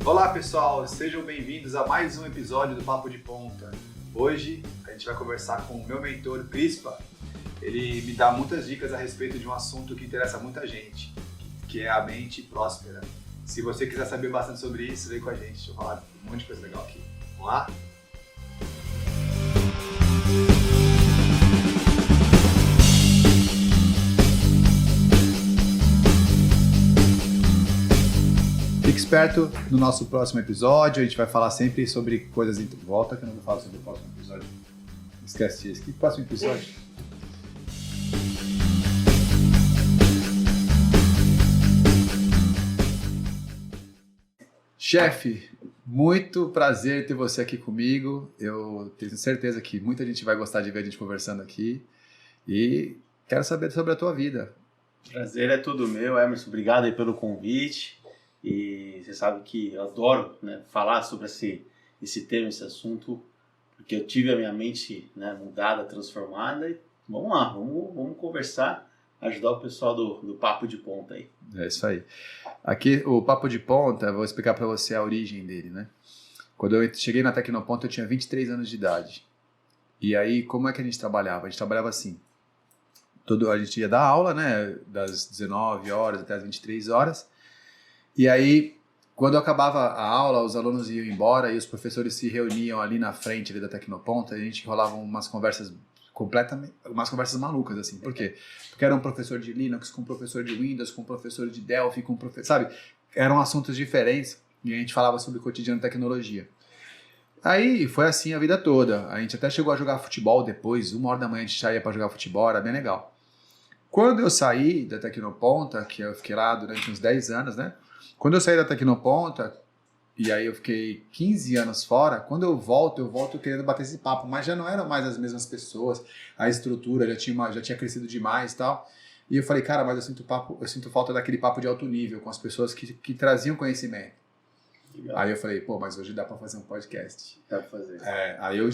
Olá pessoal, sejam bem-vindos a mais um episódio do Papo de Ponta. Hoje a gente vai conversar com o meu mentor Crispa. Ele me dá muitas dicas a respeito de um assunto que interessa muita gente, que é a mente próspera. Se você quiser saber bastante sobre isso, vem com a gente, deixa eu falar um monte de coisa legal aqui. Vamos lá? Fique esperto no nosso próximo episódio, a gente vai falar sempre sobre coisas em volta, que eu não vou falar sobre o próximo episódio. Esquece isso. Que próximo episódio? Chefe, muito prazer ter você aqui comigo. Eu tenho certeza que muita gente vai gostar de ver a gente conversando aqui e quero saber sobre a tua vida. Prazer é tudo meu, Emerson. Obrigado aí pelo convite. E você sabe que eu adoro, né, falar sobre esse tema, esse assunto, porque eu tive a minha mente, né, mudada, transformada. E vamos lá, vamos conversar, ajudar o pessoal do Papo de Ponta aí. É isso aí. Aqui, o Papo de Ponta, vou explicar para você a origem dele, né? Quando eu cheguei na Tecnoponta, eu tinha 23 anos de idade. E aí, como é que a gente trabalhava? A gente trabalhava assim. A gente ia dar aula, né, das 19 horas até as 23 horas. E aí, quando acabava a aula, os alunos iam embora e os professores se reuniam ali na frente ali da Tecnoponta e a gente rolava umas conversas malucas, assim. Por quê? Porque era um professor de Linux com um professor de Windows, com um professor de Delphi, com um professor, sabe? Eram assuntos diferentes e a gente falava sobre o cotidiano de tecnologia. Aí foi assim a vida toda. A gente até chegou a jogar futebol depois, 1h da manhã a gente saía para jogar futebol, era bem legal. Quando eu saí da Tecnoponta, que eu fiquei lá durante uns 10 anos, né? Quando eu saí da Tecnoponta, e aí eu fiquei 15 anos fora, quando eu volto querendo bater esse papo, mas já não eram mais as mesmas pessoas, a estrutura já tinha crescido demais e tal. E eu falei, cara, mas eu sinto falta daquele papo de alto nível, com as pessoas que traziam conhecimento. Legal. Aí eu falei, pô, mas hoje dá pra fazer um podcast. Dá pra fazer. Aí eu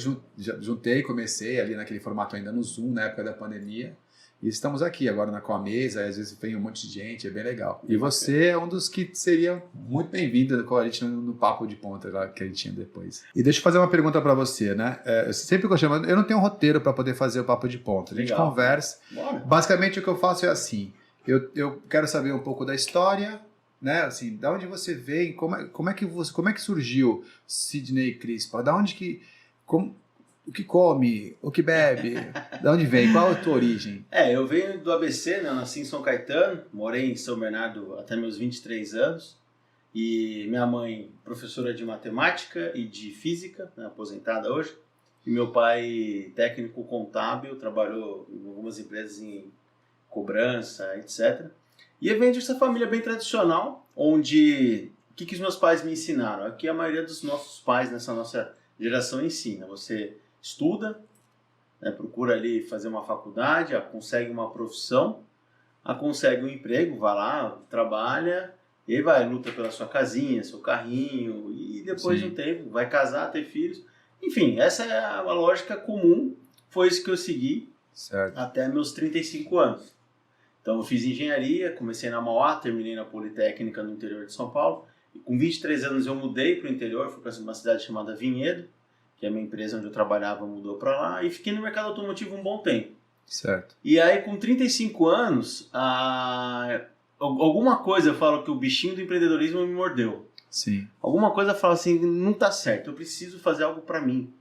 juntei, comecei ali naquele formato ainda no Zoom, na época da pandemia. E estamos aqui agora com a mesa, às vezes vem um monte de gente, é bem legal. E você é um dos que seria muito bem-vindo com a gente no Papo de Ponta lá, que a gente tinha depois. E deixa eu fazer uma pergunta para você, né? Eu sempre gostei, eu não tenho um roteiro para poder fazer o Papo de Ponta. A gente conversa. Bora. Basicamente o que eu faço é assim, eu quero saber um pouco da história, né? Assim, da onde você veio, como é que surgiu Sidney Crispa? Da onde que... O que come, o que bebe, de onde vem, qual é a tua origem? Eu venho do ABC, né? Eu nasci em São Caetano, morei em São Bernardo até meus 23 anos. E minha mãe, professora de matemática e de física, né, aposentada hoje. E meu pai, técnico contábil, trabalhou em algumas empresas em cobrança, etc. E eu venho dessa família bem tradicional, onde... O que os meus pais me ensinaram? Aqui a maioria dos nossos pais, nessa nossa geração, ensina. Você estuda, né, procura ali fazer uma faculdade, consegue uma profissão, consegue um emprego, vai lá, trabalha, e aí vai, luta pela sua casinha, seu carrinho, e depois de um tempo vai casar, ter filhos. Enfim, essa é a lógica comum, foi isso que eu segui até meus 35 anos. Então eu fiz engenharia, comecei na Mauá, terminei na Politécnica no interior de São Paulo, e com 23 anos eu mudei para o interior, fui para uma cidade chamada Vinhedo, que a minha empresa onde eu trabalhava mudou para lá, e fiquei no mercado automotivo um bom tempo. Certo. E aí, com 35 anos, alguma coisa eu falo que o bichinho do empreendedorismo me mordeu. Sim. Alguma coisa fala assim, não tá certo, eu preciso fazer algo para mim.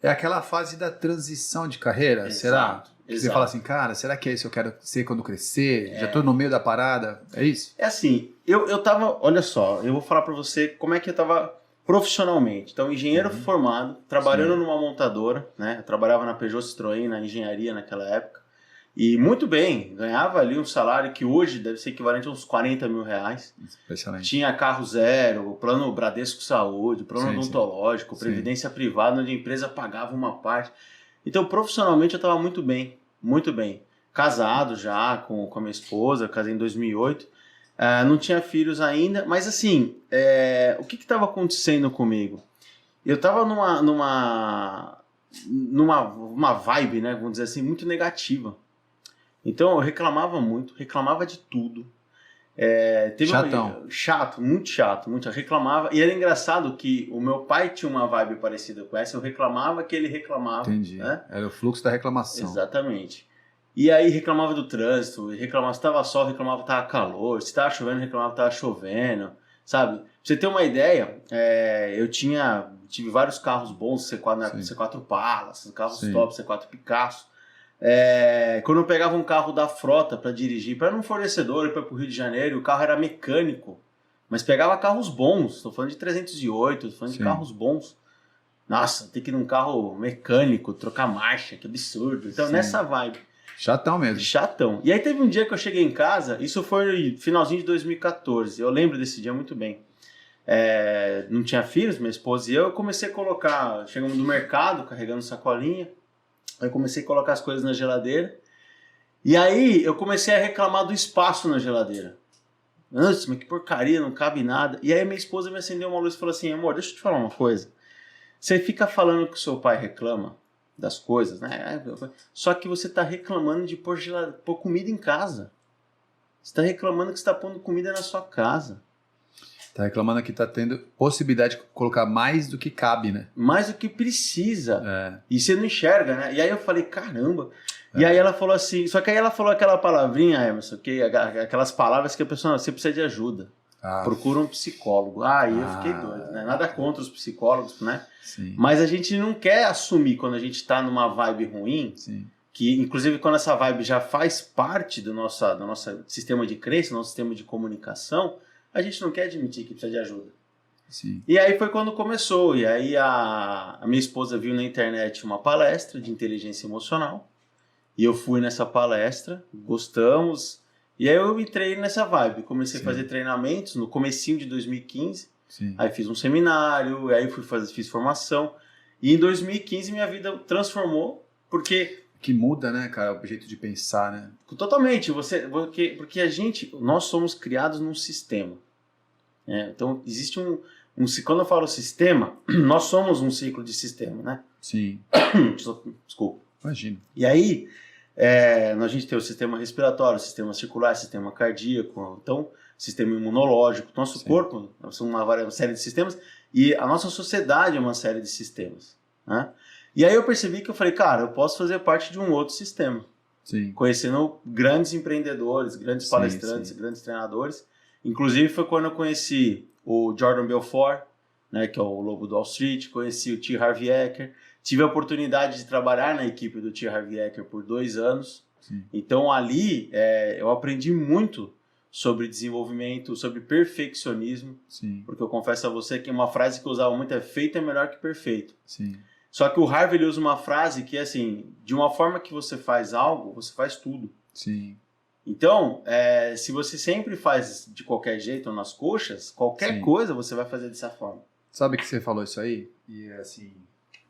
É aquela fase da transição de carreira, Exato, será? Exato. Você fala assim, cara, será que é isso que eu quero ser quando crescer? Já tô no meio da parada, é isso? É assim, eu tava, olha só, eu vou falar para você como é que eu tava profissionalmente. Então, engenheiro formado, trabalhando numa montadora, né? Eu trabalhava na Peugeot Citroën, na engenharia naquela época. E muito bem, ganhava ali um salário que hoje deve ser equivalente a uns 40 mil reais. Excelente. Tinha carro zero, plano Bradesco Saúde, plano odontológico, previdência privada, onde a empresa pagava uma parte. Então, profissionalmente, eu estava muito bem, muito bem. Casado já com a minha esposa, casei em 2008. Não tinha filhos ainda, mas assim, o que estava acontecendo comigo? Eu estava numa vibe, né, vamos dizer assim, muito negativa. Então eu reclamava muito, reclamava de tudo. Teve Chatão. Chato, muito chato, muito chato. Reclamava. E era engraçado que o meu pai tinha uma vibe parecida com essa. Eu reclamava que ele reclamava. Entendi. Né? Era o fluxo da reclamação. Exatamente. E aí reclamava do trânsito, reclamava se estava sol, reclamava que estava calor, se estava chovendo, reclamava que estava chovendo, sabe? Pra você ter uma ideia, eu tive vários carros bons, C4 Palace, carros top, C4 Picasso. Quando eu pegava um carro da frota para dirigir, para um fornecedor, para o Rio de Janeiro, o carro era mecânico, mas pegava carros bons, estou falando de 308, estou falando de carros bons. Nossa, tem que ir num carro mecânico, trocar marcha, que absurdo. Então, nessa vibe. Chatão mesmo. Chatão. E aí teve um dia que eu cheguei em casa, isso foi finalzinho de 2014, eu lembro desse dia muito bem. Não tinha filhos, minha esposa e eu comecei a colocar, chegamos no mercado, carregando sacolinha, aí eu comecei a colocar as coisas na geladeira, e aí eu comecei a reclamar do espaço na geladeira. Nossa, mas que porcaria, não cabe nada. E aí minha esposa me acendeu uma luz e falou assim, amor, deixa eu te falar uma coisa. Você fica falando que o seu pai reclama das coisas, né? Só que você está reclamando de pôr comida em casa. Você está reclamando que você está pondo comida na sua casa. Tá reclamando que tá tendo possibilidade de colocar mais do que cabe, né? Mais do que precisa. E você não enxerga, né? E aí eu falei, caramba. E aí ela falou assim, só que aí ela falou aquela palavrinha, Emerson, aquelas palavras que a pessoa, você precisa de ajuda. Procura um psicólogo. Aí eu fiquei doido, né? Nada contra os psicólogos, né? Sim. Mas a gente não quer assumir quando a gente está numa vibe ruim, Sim. Que inclusive quando essa vibe já faz parte do nosso sistema de crença, do nosso sistema de comunicação, a gente não quer admitir que precisa de ajuda. Sim. E aí foi quando começou. E aí a minha esposa viu na internet uma palestra de inteligência emocional. E eu fui nessa palestra, gostamos. E aí eu entrei nessa vibe. Comecei a fazer treinamentos no comecinho de 2015. Sim. Aí fiz um seminário, aí fiz formação. E em 2015 minha vida transformou, porque... Que muda, né, cara, o jeito de pensar, né? Totalmente. Porque nós somos criados num sistema. Então existe quando eu falo sistema, nós somos um ciclo de sistema, né? Sim. Desculpa. Imagina. E aí, a gente tem o sistema respiratório, o sistema circular, o sistema cardíaco, então, sistema imunológico. Nosso corpo são uma série de sistemas e a nossa sociedade é uma série de sistemas, né? E aí eu percebi que eu falei, cara, eu posso fazer parte de um outro sistema. Sim. Conhecendo grandes empreendedores, grandes palestrantes, grandes treinadores. Inclusive foi quando eu conheci o Jordan Belfort, né, que é o lobo do Wall Street, conheci o T. Harv Eker, tive a oportunidade de trabalhar na equipe do T. Harv Eker por 2 anos. Sim. Então ali eu aprendi muito sobre desenvolvimento, sobre perfeccionismo. Sim. Porque eu confesso a você que uma frase que eu usava muito é feito é melhor que perfeito. Sim. Só que o Harv ele usa uma frase que é assim, de uma forma que você faz algo, você faz tudo. Sim. Então, se você sempre faz de qualquer jeito ou nas coxas, qualquer coisa você vai fazer dessa forma. Sabe que você falou isso aí? E assim,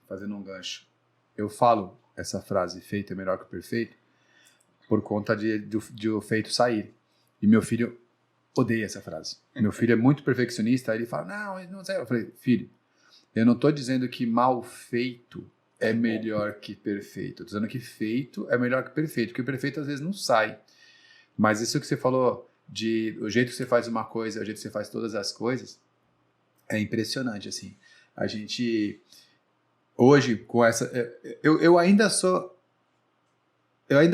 fazendo um gancho. Eu falo essa frase, feito é melhor que perfeito, por conta de o feito sair. E meu filho odeia essa frase. Meu filho é muito perfeccionista, aí ele fala, não sei. Eu falei, filho, eu não estou dizendo que mal feito é melhor que perfeito. Eu estou dizendo que feito é melhor que perfeito, porque o perfeito às vezes não sai. Mas isso que você falou, o jeito que você faz uma coisa, o jeito que você faz todas as coisas, é impressionante, assim. A gente, hoje, com essa... Eu ainda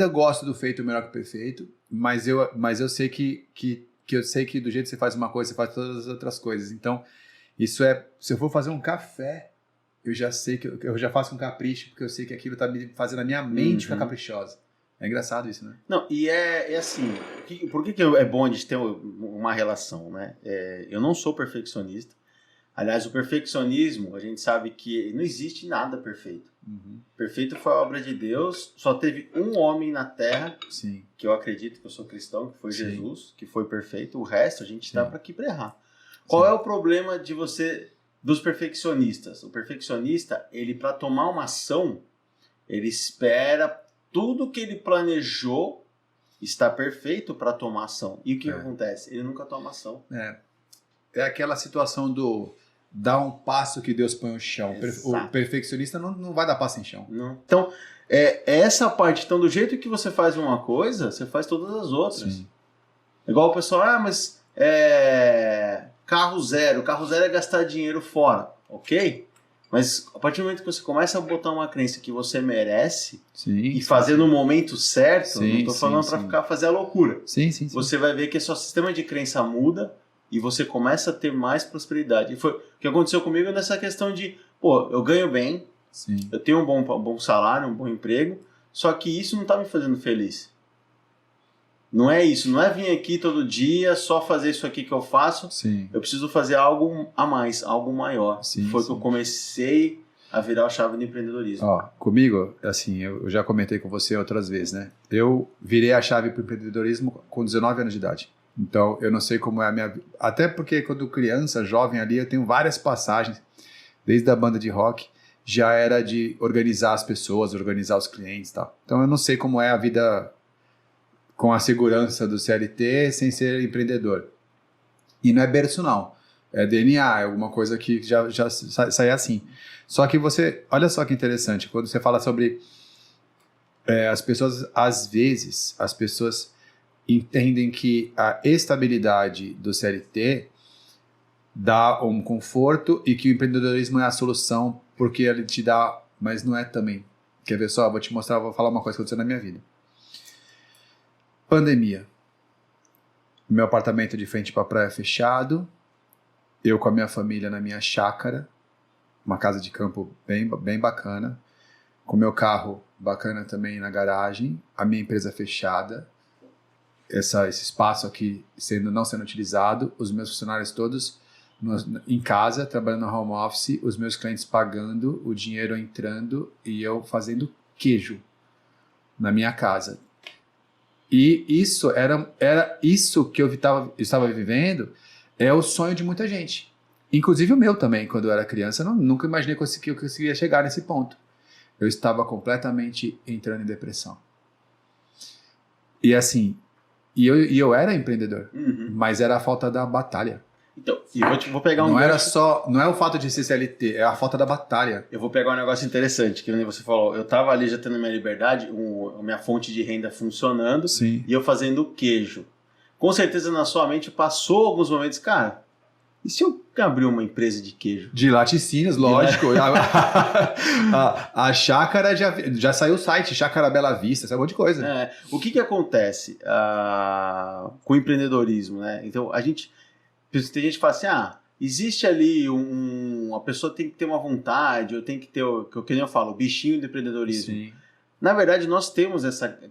gosto do feito melhor que perfeito, mas eu sei que eu sei que do jeito que você faz uma coisa, você faz todas as outras coisas. Então, se eu for fazer um café, eu já sei que eu já faço um capricho, porque eu sei que aquilo está me fazendo a minha mente ficar caprichosa. É engraçado isso, né? Não, e é assim, por que é bom a gente ter uma relação, né? Eu não sou perfeccionista. Aliás, o perfeccionismo, a gente sabe que não existe nada perfeito. Uhum. Perfeito foi a obra de Deus, só teve um homem na Terra, que eu acredito que eu sou cristão, que foi Jesus, que foi perfeito. O resto a gente está para aqui para errar. Qual é o problema dos perfeccionistas? O perfeccionista, ele para tomar uma ação, ele espera tudo que ele planejou estar perfeito para tomar ação. E o que acontece? Ele nunca toma ação. É aquela situação do dar um passo que Deus põe no chão. Exato. O perfeccionista não vai dar passo em chão. Não. Então, essa parte. Então, do jeito que você faz uma coisa, você faz todas as outras. Sim. Igual o pessoal, mas carro zero é gastar dinheiro fora, ok? Mas a partir do momento que você começa a botar uma crença que você merece e fazer no momento certo, não estou falando para fazer a loucura. Sim. Você vai ver que seu sistema de crença muda e você começa a ter mais prosperidade. E foi o que aconteceu comigo nessa questão de, eu ganho bem, eu tenho um bom salário, um bom emprego, só que isso não está me fazendo feliz. Não é isso, não é vir aqui todo dia, só fazer isso aqui que eu faço. Sim. Eu preciso fazer algo a mais, algo maior. Foi que eu comecei a virar a chave do empreendedorismo. Comigo, assim, eu já comentei com você outras vezes, né? Eu virei a chave para o empreendedorismo com 19 anos de idade. Então, eu não sei como é a minha... Até porque quando criança, jovem ali, eu tenho várias passagens, desde a banda de rock, já era de organizar as pessoas, organizar os clientes e tal. Então, eu não sei como é a vida com a segurança do CLT sem ser empreendedor. E não é berço, não. É DNA, é alguma coisa que já sai assim. Só que olha só que interessante, quando você fala sobre as pessoas, às vezes, as pessoas entendem que a estabilidade do CLT dá um conforto e que o empreendedorismo é a solução porque ele te dá, mas não é também. Quer ver só? Vou te mostrar, vou falar uma coisa que aconteceu na minha vida. Pandemia. Meu apartamento de frente para a praia fechado, eu com a minha família na minha chácara, uma casa de campo bem bacana, com meu carro bacana também na garagem, a minha empresa fechada, esse espaço aqui não sendo utilizado, os meus funcionários todos em casa, trabalhando no home office, os meus clientes pagando, o dinheiro entrando e eu fazendo queijo na minha casa. E isso era isso que eu estava vivendo, é o sonho de muita gente. Inclusive o meu também, quando eu era criança, eu nunca imaginei que eu conseguiria chegar nesse ponto. Eu estava completamente entrando em depressão. E assim, eu era empreendedor, mas era a falta da batalha. Então, vou pegar um não é o fato de ser CLT, é a falta da batalha. Eu vou pegar um negócio interessante, que nem você falou, eu tava ali já tendo minha liberdade, minha fonte de renda funcionando, Sim. E eu fazendo queijo. Com certeza na sua mente passou alguns momentos, cara, e se eu abrir uma empresa de queijo? De laticínios, lógico. A chácara já saiu o site, Chácara Bela Vista, esse monte de coisa. O que acontece com o empreendedorismo, né? Então, tem gente que fala assim, existe ali a pessoa tem que ter uma vontade, ou tem que ter, que nem eu falo, o bichinho do empreendedorismo. Sim. Na verdade, nós temos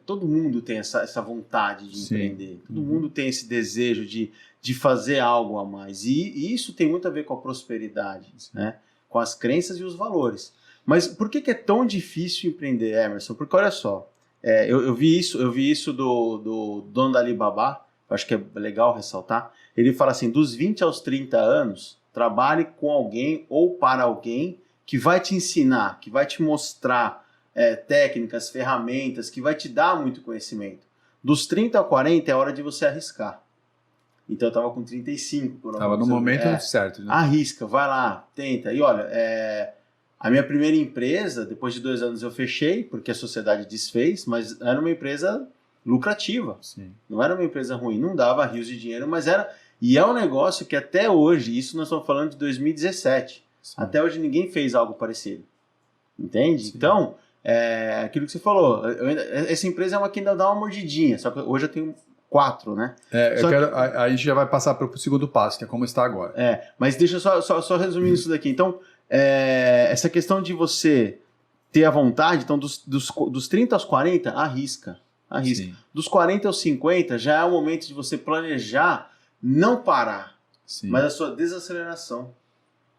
todo mundo tem essa vontade de empreender, todo mundo tem esse desejo de fazer algo a mais, e isso tem muito a ver com a prosperidade, né? Com as crenças e os valores. Mas por que é tão difícil empreender, Emerson? Porque olha só, eu vi isso do dono da Alibaba, acho que é legal ressaltar. Ele fala assim, dos 20 aos 30 anos, trabalhe com alguém ou para alguém que vai te ensinar, que vai te mostrar técnicas, ferramentas, que vai te dar muito conhecimento. Dos 30 a 40 é hora de você arriscar. Então eu estava com 35. Estava no momento certo. Né? Arrisca, vai lá, tenta. E olha, a minha primeira empresa, depois de 2 anos eu fechei, porque a sociedade desfez, mas era uma empresa lucrativa. Sim. Não era uma empresa ruim, não dava rios de dinheiro, mas era... E é um negócio que até hoje, isso nós estamos falando de 2017, até hoje ninguém fez algo parecido. Entende? Sim. Então, aquilo que você falou, essa empresa é uma que ainda dá uma mordidinha, só que hoje eu tenho 4, né? A gente já vai passar para o segundo passo, que é como está agora. Mas deixa eu só resumir isso daqui. Então, essa questão de você ter a vontade, então dos 30 aos 40, arrisca. Sim. Dos 40 aos 50 já é o momento de você planejar não parar, Sim. mas a sua desaceleração.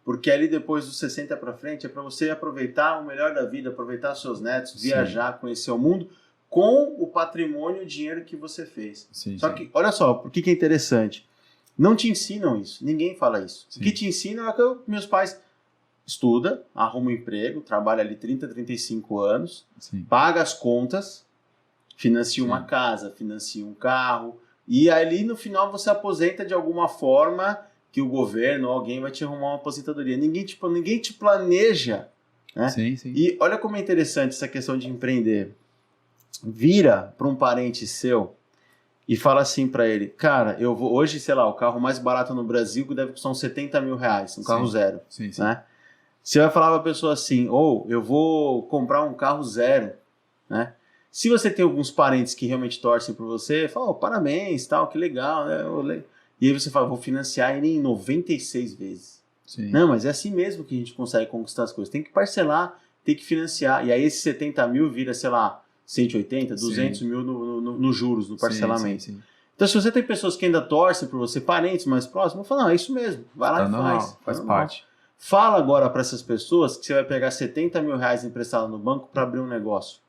Porque ali depois dos 60 para frente é para você aproveitar o melhor da vida, aproveitar seus netos, viajar, conhecer o mundo com o patrimônio e o dinheiro que você fez. Só que, olha só, por que é interessante? Não te ensinam isso, ninguém fala isso. Sim. O que te ensinam é que meus pais estudam, arrumam um emprego, trabalham ali 30, 35 anos, paga as contas, financia uma casa, financia um carro, e ali no final você aposenta de alguma forma que o governo ou alguém vai te arrumar uma aposentadoria. Ninguém te planeja, né? Sim. E olha como é interessante essa questão de empreender. Vira para um parente seu e fala assim pra ele, cara, eu vou hoje, sei lá, o carro mais barato no Brasil deve custar uns 70 mil reais, um carro zero, sim. né? Você vai falar pra pessoa assim, ou eu vou comprar um carro zero, né? Se você tem alguns parentes que realmente torcem por você, fala, parabéns, tal, que legal, né? E aí você fala, vou financiar ele em 96 vezes. Sim. Não, mas é assim mesmo que a gente consegue conquistar as coisas. Tem que parcelar, tem que financiar. E aí esses 70 mil vira, sei lá, 180, 200 mil no juros, no parcelamento. Sim. Então, se você tem pessoas que ainda torcem por você, parentes mais próximos, fala, não, é isso mesmo, vai lá e faz parte. Fala agora para essas pessoas que você vai pegar 70 mil reais emprestado no banco para abrir um negócio.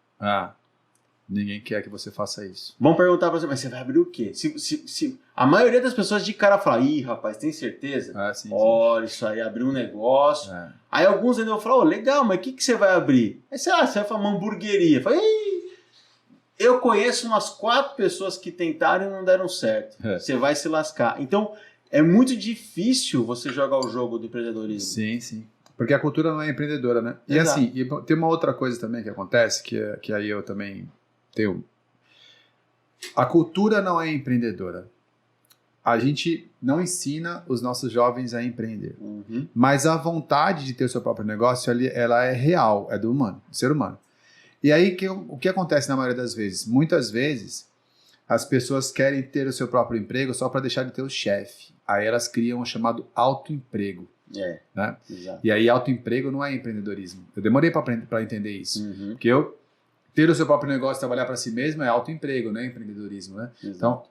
Ninguém quer que você faça isso. Vão perguntar para você, mas você vai abrir o quê? Se a maioria das pessoas de cara fala, ih, rapaz, tem certeza? Olha, isso aí, abrir um negócio. Aí alguns ainda vão falar, legal, mas o que você vai abrir? Aí você vai falar uma hamburgueria. Fala, eu conheço umas 4 pessoas que tentaram e não deram certo. Você vai se lascar. Então, é muito difícil você jogar o jogo do empreendedorismo. Sim. Porque a cultura não é empreendedora, né? E Exato. assim, tem uma outra coisa também que acontece, que aí eu também tenho. A cultura não é empreendedora. A gente não ensina os nossos jovens a empreender. Mas a vontade de ter o seu próprio negócio, ela é real, é do ser humano. E aí, o que acontece na maioria das vezes? Muitas vezes, as pessoas querem ter o seu próprio emprego só para deixar de ter o chefe. Aí elas criam o chamado autoemprego. Né? Exato. E aí, autoemprego não é empreendedorismo. Eu demorei para entender isso. Porque ter o seu próprio negócio, trabalhar para si mesmo é autoemprego, não é empreendedorismo. Né? Então,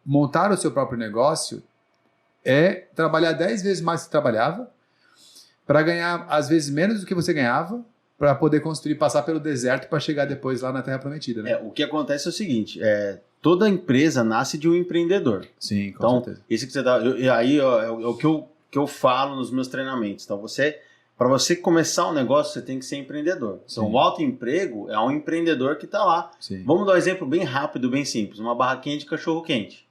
montar o seu próprio negócio é trabalhar 10 vezes mais do que trabalhava para ganhar, às vezes, menos do que você ganhava, para poder construir, passar pelo deserto para chegar depois lá na Terra Prometida. Né? O que acontece é o seguinte, toda empresa nasce de um empreendedor. Sim, com certeza. Isso que você dá, aí é o que eu falo nos meus treinamentos. Então, para você começar um negócio, você tem que ser empreendedor. Então, o autoemprego é um empreendedor que está lá. Sim. Vamos dar um exemplo bem rápido, bem simples. Uma barraquinha de cachorro-quente.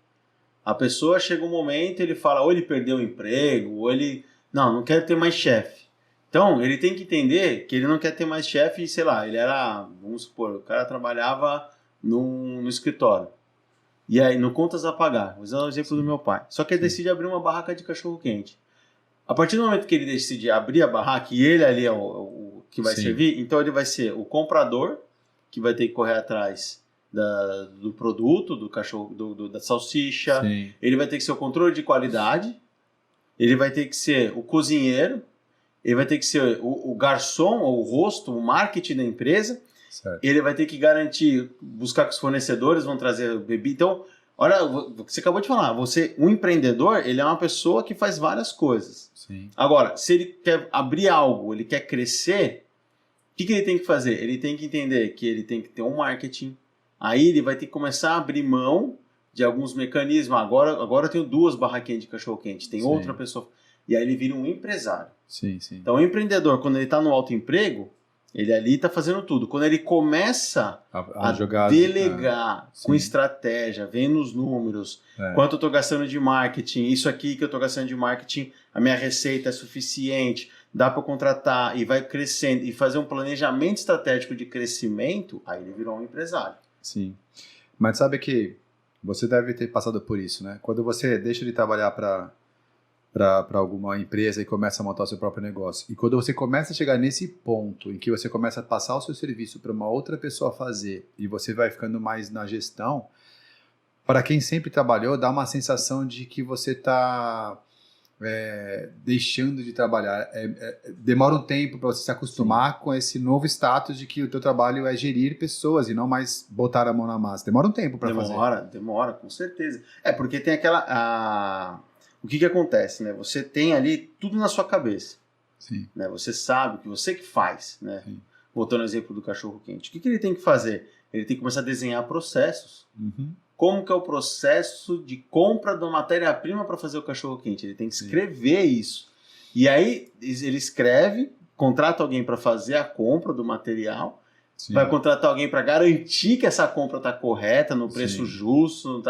A pessoa chega um momento, ele fala, ou ele perdeu o emprego, ou ele... não quer ter mais chefe. Então, ele tem que entender que ele não quer ter mais chefe, sei lá, ele era, vamos supor, o cara trabalhava no escritório. E aí, no contas a pagar, vou usar o exemplo do meu pai. Só que ele decide abrir uma barraca de cachorro-quente. A partir do momento que ele decide abrir a barraca, e ele ali é o que vai servir, então ele vai ser o comprador, que vai ter que correr atrás do produto, do cachorro, da salsicha. Sim. Ele vai ter que ser o controle de qualidade, ele vai ter que ser o cozinheiro, ele vai ter que ser o garçom, o rosto, o marketing da empresa. Certo. Ele vai ter que garantir, buscar que os fornecedores vão trazer bebida. Então, olha, você acabou de falar, um empreendedor, ele é uma pessoa que faz várias coisas. Sim. Agora, se ele quer abrir algo, ele quer crescer, o que ele tem que fazer? Ele tem que entender que ele tem que ter um marketing. Aí ele vai ter que começar a abrir mão de alguns mecanismos. Agora eu tenho 2 barraquinhas de cachorro-quente, tem outra pessoa... E aí ele vira um empresário. Sim. Então, o empreendedor, quando ele está no autoemprego, ele ali está fazendo tudo. Quando ele começa a delegar com estratégia, vendo os números, quanto eu estou gastando de marketing, isso aqui que eu estou gastando de marketing, a minha receita é suficiente, dá para contratar e vai crescendo e fazer um planejamento estratégico de crescimento, aí ele virou um empresário. Sim. Mas sabe que você deve ter passado por isso, né? Quando você deixa de trabalhar para alguma empresa e começa a montar o seu próprio negócio. E quando você começa a chegar nesse ponto em que você começa a passar o seu serviço para uma outra pessoa fazer e você vai ficando mais na gestão, para quem sempre trabalhou, dá uma sensação de que você está deixando de trabalhar. Demora um tempo para você se acostumar com esse novo status de que o teu trabalho é gerir pessoas e não mais botar a mão na massa. Demora um tempo para fazer. Demora, com certeza. Porque tem o que acontece, né? Você tem ali tudo na sua cabeça. Sim. Né? Você sabe que você que faz, né? Sim. Voltando ao exemplo do cachorro-quente. O que ele tem que fazer? Ele tem que começar a desenhar processos. Como que é o processo de compra da matéria-prima para fazer o cachorro-quente? Ele tem que escrever isso. E aí ele escreve, contrata alguém para fazer a compra do material, vai contratar alguém para garantir que essa compra está correta, no preço justo,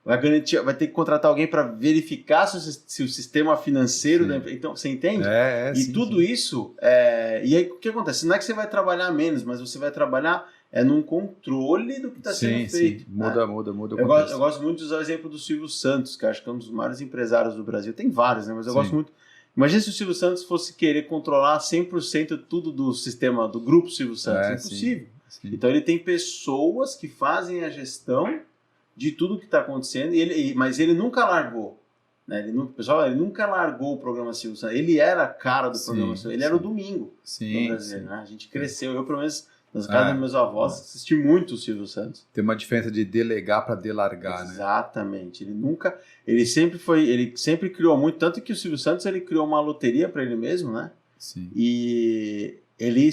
vai ter que contratar alguém para verificar se o sistema financeiro da empresa... Então, você entende? E sim, tudo isso... E aí, o que acontece? Não é que você vai trabalhar menos, mas você vai trabalhar num controle do que está sendo feito. Sim, muda o eu gosto muito de usar o exemplo do Silvio Santos, que acho que é um dos maiores empresários do Brasil. Tem vários, né? Mas eu gosto muito... Imagina se o Silvio Santos fosse querer controlar 100% tudo do sistema, do grupo Silvio Santos. É impossível. Sim. Então ele tem pessoas que fazem a gestão de tudo que está acontecendo, mas ele nunca largou. Né? Ele nunca largou o programa Silvio Santos. Ele era a cara do programa Silvio Santos. Ele era o domingo no Brasil. Né? A gente cresceu. Eu, pelo menos, nas casas dos meus avós, assisti muito o Silvio Santos. Tem uma diferença de delegar para delargar, né? Exatamente. Ele sempre criou muito, tanto que o Silvio Santos ele criou uma loteria para ele mesmo, né? Sim. E ele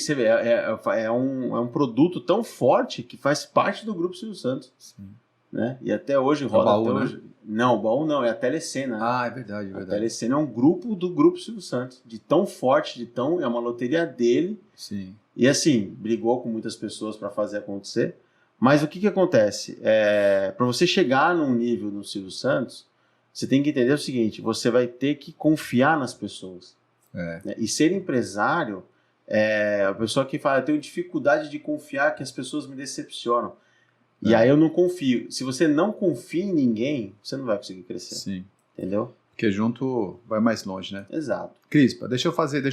é um produto tão forte que faz parte do grupo Silvio Santos. Sim. Né? E até hoje roda. Baú, até né? hoje. Não, o Baú não, é a Telecena. É verdade. A Telecena é um grupo do grupo Silvio Santos, de tão forte, é uma loteria dele. Sim. E assim, brigou com muitas pessoas para fazer acontecer. Mas o que acontece? Para você chegar num nível no Silvio Santos, você tem que entender o seguinte: você vai ter que confiar nas pessoas. Né? E ser empresário a pessoa que fala, eu tenho dificuldade de confiar que as pessoas me decepcionam. E aí eu não confio. Se você não confia em ninguém, você não vai conseguir crescer. Sim. Entendeu? Porque junto vai mais longe, né? Exato. Crispa, deixa eu fazer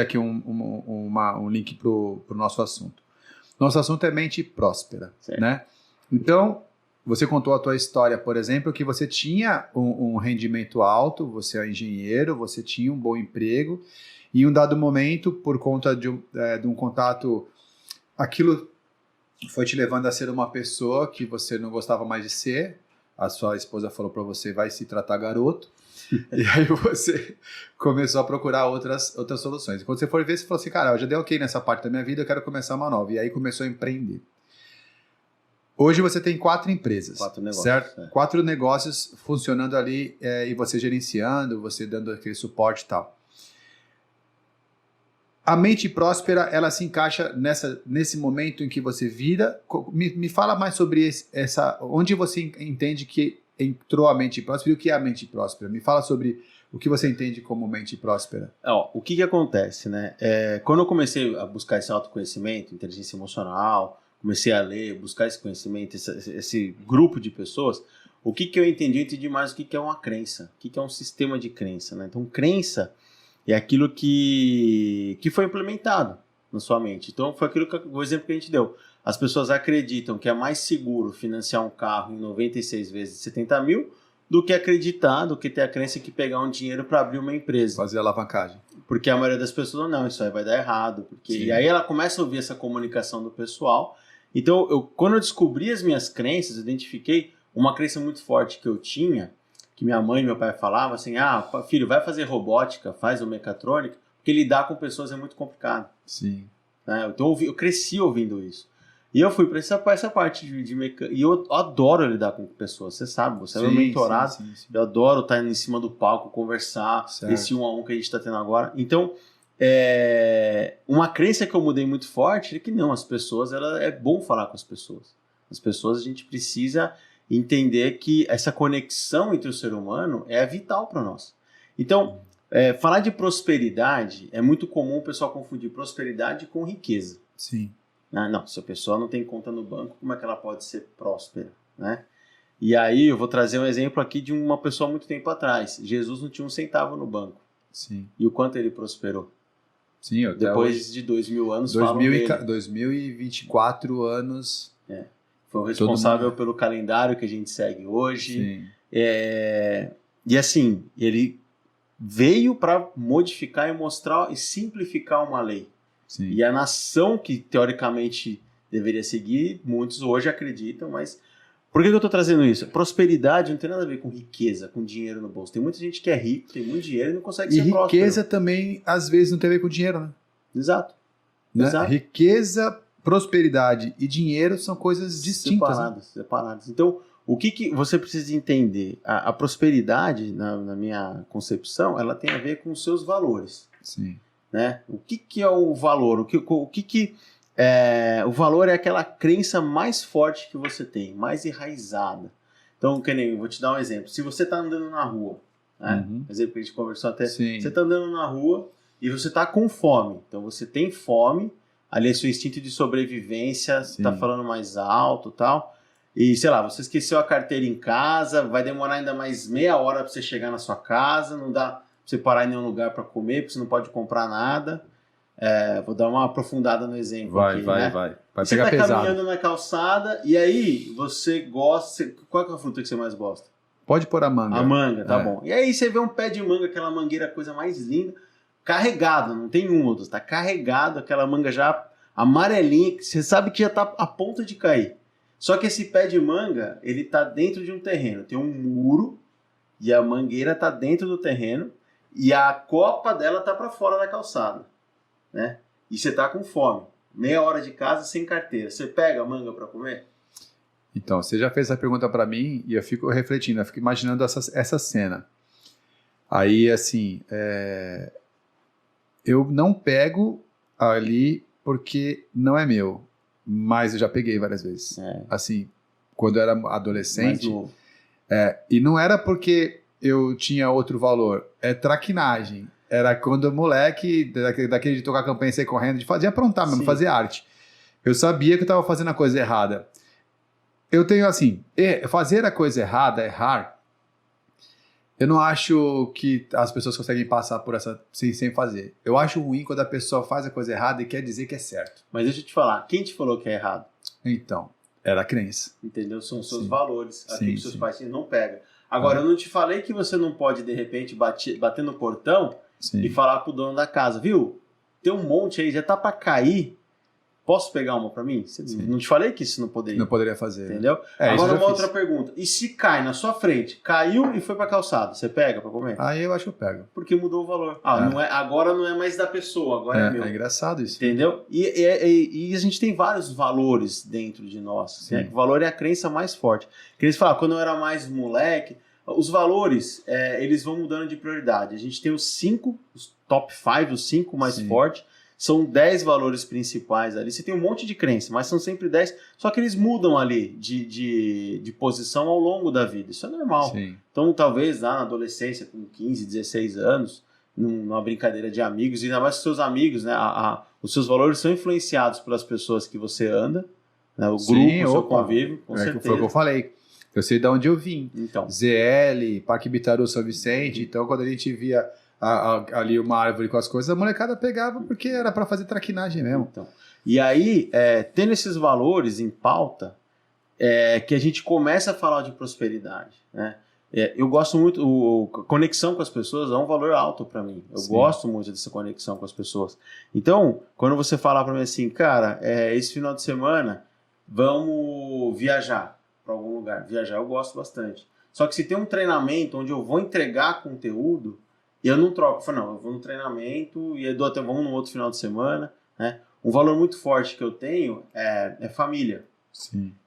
aqui um link pro nosso assunto. Nosso assunto é mente próspera, certo. Né? Então, você contou a tua história, por exemplo, que você tinha um rendimento alto, você é engenheiro, você tinha um bom emprego, e em um dado momento, por conta de um contato, aquilo foi te levando a ser uma pessoa que você não gostava mais de ser. A sua esposa falou para você, vai se tratar garoto. E aí você começou a procurar outras soluções. E quando você for ver, você falou assim, cara, eu já dei ok nessa parte da minha vida, eu quero começar uma nova. E aí começou a empreender. Hoje você tem 4 empresas. 4 negócios. Certo? 4 negócios funcionando ali e você gerenciando, você dando aquele suporte e tal. A mente próspera, ela se encaixa nesse momento em que você vira. Me fala mais sobre onde você entende que entrou a mente próspera e o que é a mente próspera. Me fala sobre o que você entende como mente próspera. O que acontece, né? Quando eu comecei a buscar esse autoconhecimento, inteligência emocional, comecei a ler, buscar esse conhecimento, esse grupo de pessoas, o que eu entendi? Eu entendi mais o que é uma crença, o que é um sistema de crença, né? Então, crença é aquilo que foi implementado na sua mente. Então, foi o exemplo que a gente deu. As pessoas acreditam que é mais seguro financiar um carro em 96 vezes de 70 mil do que ter a crença que pegar um dinheiro para abrir uma empresa. Fazer alavancagem. Porque a maioria das pessoas, não, isso aí vai dar errado. E aí ela começa a ouvir essa comunicação do pessoal. Então, quando eu descobri as minhas crenças, eu identifiquei uma crença muito forte que eu tinha, que minha mãe e meu pai falavam assim, filho, vai fazer robótica, faz o mecatrônica, porque lidar com pessoas é muito complicado. Sim. Né? Então eu cresci ouvindo isso. E eu fui para essa parte de mecânica. E eu adoro lidar com pessoas, você sabe, você é meu mentorado. Sim. Eu adoro estar em cima do palco, conversar, esse 1-a-1 que a gente está tendo agora. Então, uma crença que eu mudei muito forte é que não, as pessoas, é bom falar com as pessoas. As pessoas, a gente precisa entender que essa conexão entre o ser humano é vital para nós. Então, falar de prosperidade, é muito comum o pessoal confundir prosperidade com riqueza. Sim. Não, se a pessoa não tem conta no banco, como é que ela pode ser próspera? Né? E aí eu vou trazer um exemplo aqui de uma pessoa muito tempo atrás. Jesus não tinha um centavo no banco. Sim. E o quanto ele prosperou? Sim, depois de 2000 anos 2024 anos. Foi o responsável pelo calendário que a gente segue hoje. Sim. E assim, ele veio para modificar e mostrar e simplificar uma lei. Sim. E a nação que teoricamente deveria seguir, muitos hoje acreditam, mas por que eu estou trazendo isso? Prosperidade não tem nada a ver com riqueza, com dinheiro no bolso. Tem muita gente que é rico, tem muito dinheiro e não consegue ser próspero. E riqueza também, às vezes, não tem a ver com dinheiro, né? Exato. Né? Exato. Riqueza, prosperidade e dinheiro são coisas distintas. Separadas. Então, o que você precisa entender? A prosperidade, na minha concepção, ela tem a ver com os seus valores. Sim. Né? O que é o valor? O valor é aquela crença mais forte que você tem, mais enraizada. Então, que nem, vou te dar um exemplo. Se você está andando na rua, né? Exemplo que a gente conversou até. Sim. Você está andando na rua e você está com fome. Então, você tem fome, ali é seu instinto de sobrevivência está falando mais alto e tal. E, sei lá, você esqueceu a carteira em casa, vai demorar ainda mais meia hora para você chegar na sua casa, não dá pra você parar em nenhum lugar para comer, porque você não pode comprar nada. Vou dar uma aprofundada no exemplo aqui, né? Vai Você pegar tá pesado. caminhando na calçada e aí você gosta... Qual é a fruta que você mais gosta? Pode pôr a manga. A manga, tá bom. E aí você vê um pé de manga, aquela mangueira, a coisa mais linda, carregado, não tem um ou dois, tá carregado, aquela manga já amarelinha, que você sabe que já tá a ponto de cair. Só que esse pé de manga, ele tá dentro de um terreno, tem um muro e a mangueira tá dentro do terreno e a copa dela tá para fora da calçada, né? E você tá com fome, meia hora de casa sem carteira, você pega a manga para comer? Então, você já fez essa pergunta para mim e eu fico refletindo, eu fico imaginando essa cena. Aí, assim, eu não pego ali porque não é meu, mas eu já peguei várias vezes. Assim, quando eu era adolescente. E não era porque eu tinha outro valor, é traquinagem. Era quando moleque, daquele de tocar campanha e sair correndo, de aprontar mesmo, fazer arte. Eu sabia que eu estava fazendo a coisa errada. Eu tenho assim, fazer a coisa errada, errar, eu não acho que as pessoas conseguem passar por essa sem fazer. Eu acho ruim quando a pessoa faz a coisa errada e quer dizer que é certo. Mas deixa eu te falar, quem te falou que é errado? Então, era a crença. Entendeu? São os seus valores, aquilo que seus pais não pegam. Agora, eu não te falei que você não pode, de repente, bater no portão e falar pro dono da casa, viu? Tem um monte aí, já tá pra cair. Posso pegar uma pra mim? Não te falei que isso não poderia. Não poderia fazer. Entendeu? Agora uma outra pergunta. E se cai na sua frente, caiu e foi pra calçada, você pega pra comer? Aí eu acho que eu pego. Porque mudou o valor. Agora não é mais da pessoa, agora é meu. É engraçado isso. Entendeu? E a gente tem vários valores dentro de nós. Né? O valor é a crença mais forte. Que eles falam, quando eu era mais moleque, os valores, eles vão mudando de prioridade. A gente tem os top 5, os 5 mais fortes. São 10 valores principais ali. Você tem um monte de crença, mas são sempre 10. Só que eles mudam ali de posição ao longo da vida. Isso é normal. Então, talvez lá na adolescência, com 15, 16 anos, numa brincadeira de amigos, e ainda mais com seus amigos, né? Os seus valores são influenciados pelas pessoas que você anda, né? O grupo, o seu convívio, com certeza. Foi o que eu falei. Eu sei de onde eu vim. Então. ZL, Parque Bitaru, São Vicente. Então, quando a gente via ali uma árvore com as coisas, a molecada pegava porque era para fazer traquinagem mesmo. Então, e aí, tendo esses valores em pauta, que a gente começa a falar de prosperidade, né? Eu gosto muito, conexão com as pessoas é um valor alto para mim. Eu gosto muito dessa conexão com as pessoas. Então, quando você falar para mim assim, cara, esse final de semana vamos viajar para algum lugar. Viajar eu gosto bastante. Só que se tem um treinamento onde eu vou entregar conteúdo, eu não troco. Eu falo, não, eu vou no treinamento e vamos no outro final de semana, né? Um valor muito forte que eu tenho é família.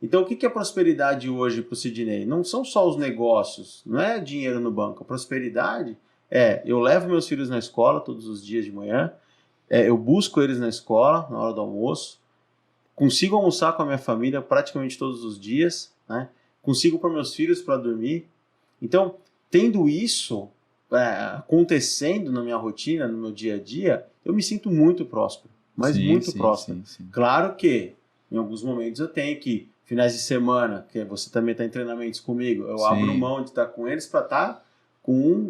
Então, o que é prosperidade hoje para o Sidney? Não são só os negócios, não é dinheiro no banco. A prosperidade eu levo meus filhos na escola todos os dias de manhã, eu busco eles na escola, na hora do almoço, consigo almoçar com a minha família praticamente todos os dias, né? Consigo pôr meus filhos para dormir. Então, tendo isso acontecendo na minha rotina, no meu dia a dia, eu me sinto muito próspero, mas muito próspero. Claro que em alguns momentos eu tenho que, finais de semana, que você também está em treinamentos comigo, eu abro mão de estar com eles para estar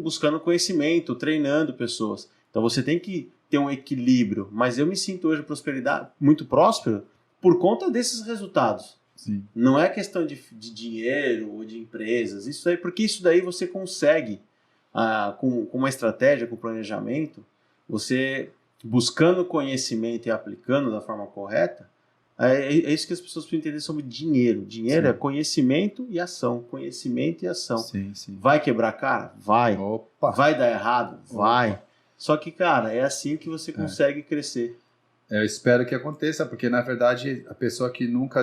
buscando conhecimento, treinando pessoas. Então você tem que ter um equilíbrio, mas eu me sinto hoje muito próspero por conta desses resultados. Não é questão de dinheiro ou de empresas, porque isso daí você consegue com uma estratégia, com planejamento, você buscando conhecimento e aplicando da forma correta, é isso que as pessoas precisam entender sobre dinheiro. Dinheiro é conhecimento e ação. Conhecimento e ação. Vai quebrar a cara? Vai. Vai dar errado? Vai. Só que, cara, é assim que você consegue crescer. Eu espero que aconteça, porque, na verdade, a pessoa que nunca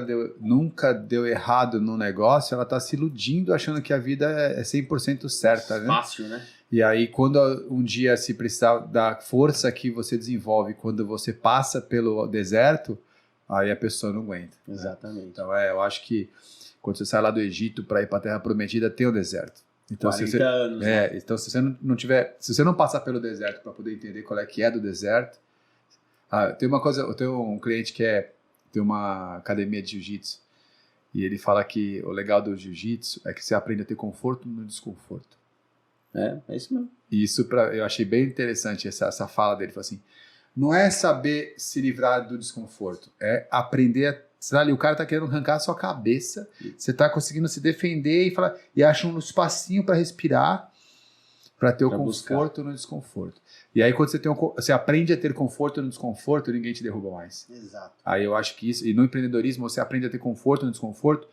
deu errado no negócio, ela está se iludindo, achando que a vida é 100% certa, né? Fácil, né? E aí, quando um dia se precisar da força que você desenvolve quando você passa pelo deserto, aí a pessoa não aguenta. Exatamente. Né? Então, eu acho que Quando você sai lá do Egito para ir para a Terra Prometida, tem o deserto. Então, 40 anos. Né? Então, se você não tiver, se você não passar pelo deserto para poder entender qual é que é do deserto, tem uma coisa, eu tenho um cliente que tem uma academia de jiu-jitsu e ele fala que o legal do jiu-jitsu é que você aprende a ter conforto no desconforto. É isso mesmo. E isso eu achei bem interessante essa fala dele, falou assim, não é saber se livrar do desconforto, é aprender a... Será ali, o cara tá querendo arrancar a sua cabeça, você tá conseguindo se defender e acha um espacinho para respirar, para ter o conforto no desconforto. E aí quando você aprende a ter conforto no desconforto, ninguém te derruba mais. Exato. Aí eu acho que isso, e no empreendedorismo você aprende a ter conforto no desconforto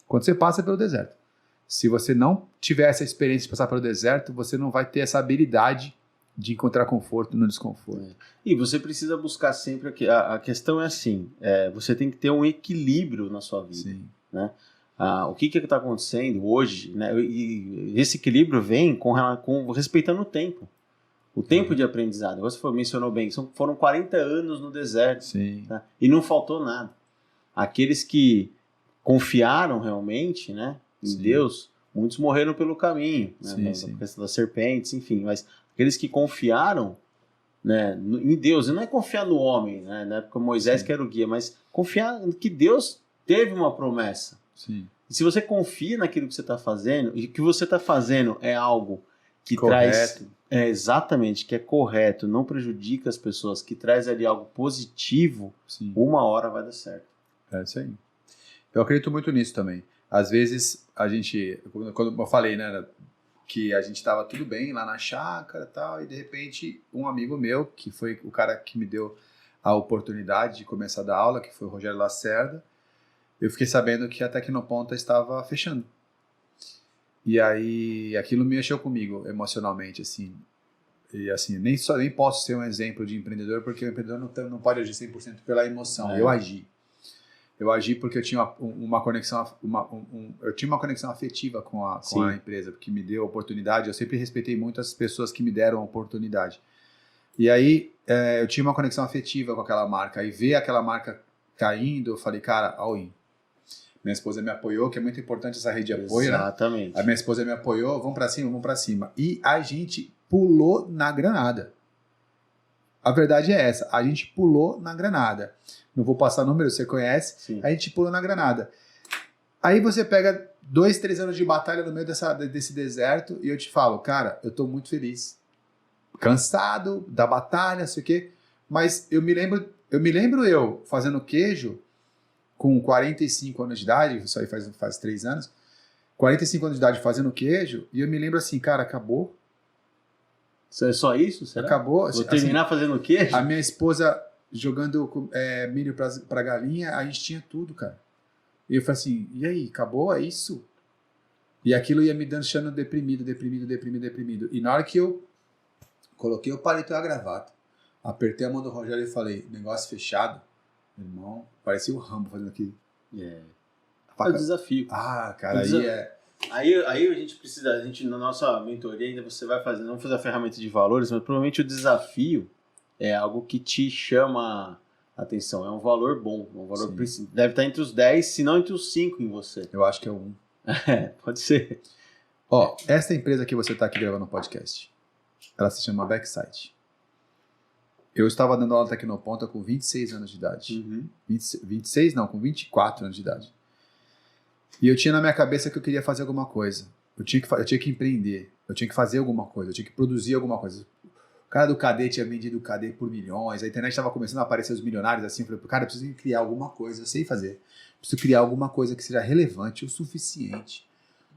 quando você passa pelo deserto. Se você não tiver essa experiência de passar pelo deserto, você não vai ter essa habilidade de encontrar conforto no desconforto. E você precisa buscar sempre... A questão é assim, você tem que ter um equilíbrio na sua vida. Sim. Né? O que está acontecendo hoje, né? E esse equilíbrio vem com respeitando o tempo. O tempo de aprendizado. Você mencionou bem, foram 40 anos no deserto. Sim. Tá? E não faltou nada. Aqueles que confiaram realmente, né, em Deus, muitos morreram pelo caminho. Né, por questão das serpentes, enfim. Mas aqueles que confiaram, né, em Deus, e não é confiar no homem, né, na época Moisés que era o guia, mas confiar que Deus teve uma promessa. Sim. E se você confia naquilo que você está fazendo, e que o que você está fazendo é algo que correto. Traz... exatamente, que é correto, não prejudica as pessoas, que traz ali algo positivo, uma hora vai dar certo. É isso aí. Eu acredito muito nisso também. Às vezes, a gente, quando eu falei, né, que a gente estava tudo bem lá na chácara e tal, e de repente um amigo meu, que foi o cara que me deu a oportunidade de começar a dar aula, que foi o Rogério Lacerda, eu fiquei sabendo que a Tecnoponta estava fechando. E aí aquilo mexeu comigo emocionalmente, assim. E assim, nem posso ser um exemplo de empreendedor, porque o empreendedor não pode agir 100% pela emoção. Eu agi porque eu tinha uma conexão, eu tinha uma conexão afetiva com a empresa, porque me deu a oportunidade. Eu sempre respeitei muito as pessoas que me deram a oportunidade. E aí eu tinha uma conexão afetiva com aquela marca. E ver aquela marca caindo, eu falei, cara, all in. Minha esposa me apoiou, que é muito importante essa rede de apoio, exatamente. Né? A minha esposa me apoiou, vamos pra cima. E a gente pulou na granada. A verdade é essa, a gente pulou na granada. Não vou passar número, você conhece. Sim. A gente pulou na granada. Aí você pega 2, 3 anos de batalha no meio desse deserto e eu te falo, cara, eu tô muito feliz. Cansado da batalha, sei o quê. Mas eu me lembro eu fazendo queijo com 45 anos de idade, isso aí faz 3 anos, 45 anos de idade fazendo queijo, e eu me lembro assim, cara, acabou. É só isso? Será? Acabou. Vou terminar fazendo queijo? A minha esposa jogando milho pra galinha, a gente tinha tudo, cara. E eu falei assim, e aí, acabou? É isso? E aquilo ia me deixando deprimido. E na hora que eu coloquei o palito e a gravata, apertei a mão do Rogério e falei, negócio fechado, irmão, parecia o Rambo fazendo aquilo. É o desafio. Cara, aí a gente precisa, na nossa mentoria ainda você vai fazer, não fazer a ferramenta de valores, mas provavelmente o desafio é algo que te chama a atenção, é um valor bom, um valor deve estar entre os 10, se não entre os 5 em você. Eu acho que é o 1. Pode ser. Ó, essa empresa que você está aqui gravando no podcast, ela se chama Backside. Eu estava dando aula na Tecnoponta com 26 anos de idade. Uhum. 26 não, com 24 anos de idade. E eu tinha na minha cabeça que eu queria fazer alguma coisa. Eu tinha que empreender. Eu tinha que fazer alguma coisa. Eu tinha que produzir alguma coisa. O cara do KD tinha vendido o KD por milhões. A internet estava começando a aparecer os milionários assim. Eu falei, cara, eu preciso criar alguma coisa. Eu sei fazer. Preciso criar alguma coisa que seja relevante o suficiente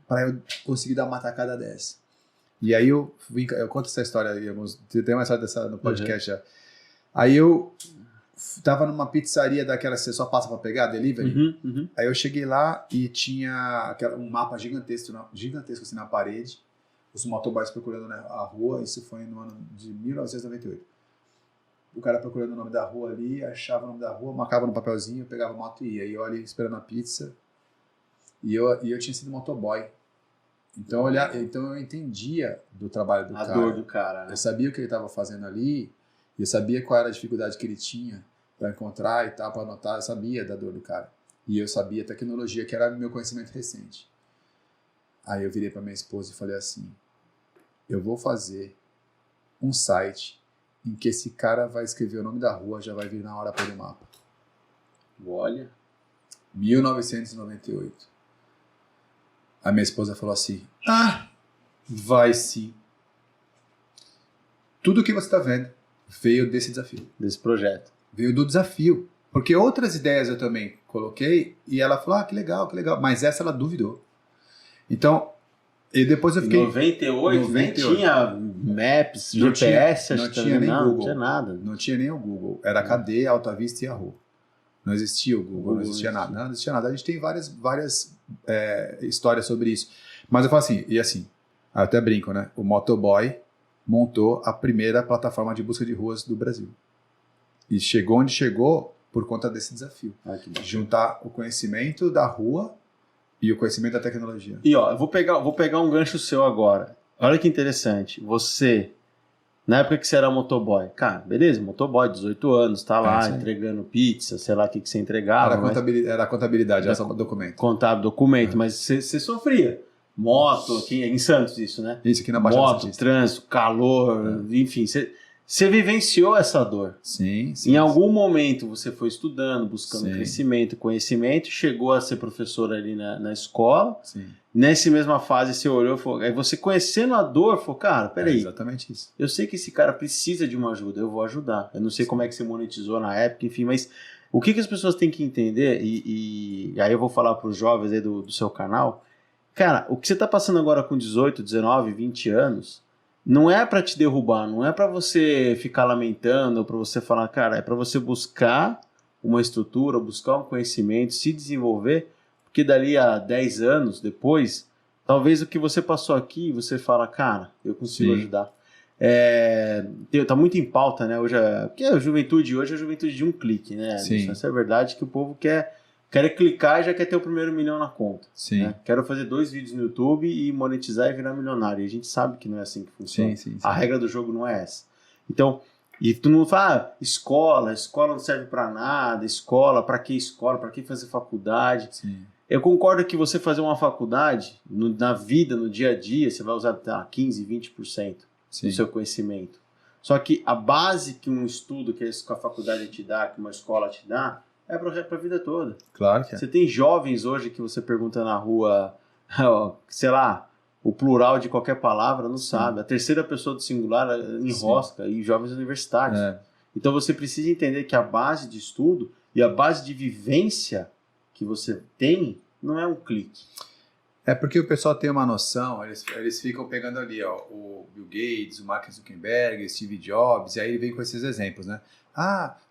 para eu conseguir dar uma tacada dessa. E aí eu conto essa história. Tem uma história dessa no podcast já. Aí eu tava numa pizzaria daquela que você só passa pra pegar, delivery. Aí eu cheguei lá e tinha um mapa gigantesco assim na parede. Os motoboys procurando a rua. Isso foi no ano de 1998. O cara procurando o nome da rua ali, achava o nome da rua, marcava no papelzinho, pegava a moto e ia. E eu ali esperando a pizza. E eu tinha sido motoboy. Então eu entendia do trabalho do cara. A dor do cara. Né? Eu sabia o que ele estava fazendo ali. E eu sabia qual era a dificuldade que ele tinha para encontrar e tal, para anotar. Eu sabia da dor do cara. E eu sabia tecnologia, que era meu conhecimento recente. Aí eu virei para minha esposa e falei assim, eu vou fazer um site em que esse cara vai escrever o nome da rua, já vai vir na hora pelo mapa. Olha. 1998. A minha esposa falou assim, vai sim. Tudo que você está vendo veio desse desafio. Desse projeto. Veio do desafio. Porque outras ideias eu também coloquei e ela falou, que legal, que legal. Mas essa ela duvidou. Então, e depois eu fiquei... Em 98 nem tinha Maps, Não GPS, não acho que tinha nem não, Google. não tinha nada. Não tinha nem o Google. Era KD, Alta Vista e Yahoo. Não existia o Google, não existia nada. Não existia nada. A gente tem várias histórias sobre isso. Mas eu falo assim, eu até brinco, né? O Motoboy montou a primeira plataforma de busca de ruas do Brasil. E chegou onde chegou por conta desse desafio. Juntar o conhecimento da rua e o conhecimento da tecnologia. E ó, eu vou pegar um gancho seu agora. Olha que interessante. Você, na época que você era motoboy, cara, beleza, motoboy, 18 anos, tá lá entregando pizza, sei lá o que você entregava. Era contabilidade, era só documento. Contábil, documento, mas você sofria. Moto, aqui em Santos isso, né? Isso aqui na Baixada Moto, trânsito, calor, enfim, você vivenciou essa dor. Sim. Em algum momento você foi estudando, buscando crescimento, conhecimento, chegou a ser professor ali na escola. Sim. Nessa mesma fase você olhou, falou, aí você conhecendo a dor, falou, cara, peraí. Exatamente isso. Eu sei que esse cara precisa de uma ajuda, eu vou ajudar. Eu não sei como é que você monetizou na época, enfim, mas o que as pessoas têm que entender, e aí eu vou falar para os jovens aí do seu canal, cara, o que você está passando agora com 18, 19, 20 anos, não é para te derrubar, não é para você ficar lamentando, ou para você falar, cara, é para você buscar uma estrutura, buscar um conhecimento, se desenvolver, porque dali a 10 anos depois, talvez o que você passou aqui, você fala, cara, eu consigo ajudar. Tá muito em pauta, né? Porque a juventude hoje é a juventude de um clique, né? Isso é verdade que o povo quer clicar e já quer ter o primeiro milhão na conta. Sim. Né? Quero fazer 2 vídeos no YouTube e monetizar e virar milionário. E a gente sabe que não é assim que funciona. Sim. A regra do jogo não é essa. Então, e tu não fala, escola não serve pra nada, pra que fazer faculdade? Sim. Eu concordo que você fazer uma faculdade, na vida, no dia a dia, você vai usar 15%, 20% do seu conhecimento. Só que a base que um estudo, que a faculdade te dá, que uma escola te dá, é pra vida toda. Claro que é. Você tem jovens hoje que você pergunta na rua, sei lá, o plural de qualquer palavra, não sabe. A terceira pessoa do singular enrosca, e jovens universitários. Então você precisa entender que a base de estudo e a base de vivência que você tem não é um clique. É porque o pessoal tem uma noção, eles ficam pegando ali, ó, o Bill Gates, o Mark Zuckerberg, o Steve Jobs, e aí ele vem com esses exemplos, né?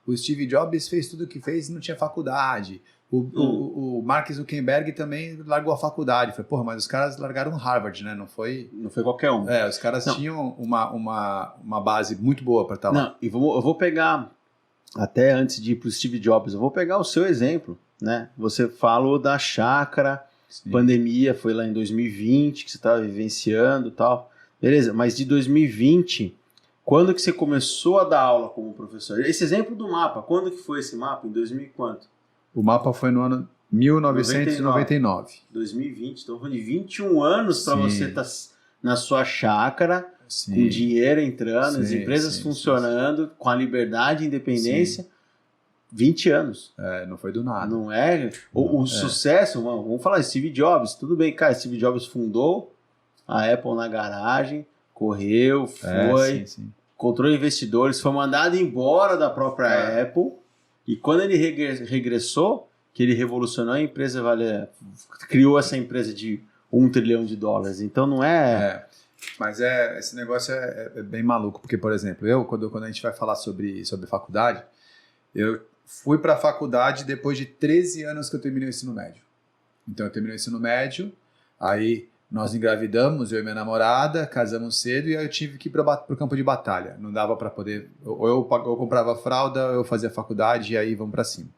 O Steve Jobs fez tudo o que fez e não tinha faculdade. O Mark Zuckerberg também largou a faculdade. Falei, porra, mas os caras largaram Harvard, né? Não foi qualquer um. Os caras tinham uma base muito boa para estar lá. Não, eu vou pegar, até antes de ir para o Steve Jobs, eu vou pegar o seu exemplo, né? Você falou da chácara, pandemia, foi lá em 2020 que você estava vivenciando e tal. Beleza, mas de 2020... Quando que você começou a dar aula como professor? Esse exemplo do mapa, quando que foi esse mapa? Em 2000 e quanto? O mapa foi no ano 1999. 2020, então foi de 21 anos para você estar na sua chácara, com dinheiro entrando, as empresas funcionando, com a liberdade e independência. 20 anos. Não foi do nada. Não é? O sucesso, vamos falar, Steve Jobs, tudo bem, cara, Steve Jobs fundou a Apple na garagem, correu, foi... Encontrou investidores, foi mandado embora da própria Apple, e quando ele regressou, que ele revolucionou a empresa, criou essa empresa de $1 trilhão. Então não é... Mas esse negócio é bem maluco, porque, por exemplo, quando a gente vai falar sobre faculdade, eu fui para a faculdade depois de 13 anos que eu terminei o ensino médio. Então eu terminei o ensino médio, aí... Nós engravidamos, eu e minha namorada, casamos cedo e aí eu tive que ir para o campo de batalha. Não dava para poder... Ou eu comprava fralda, ou eu fazia faculdade e aí vamos para cima.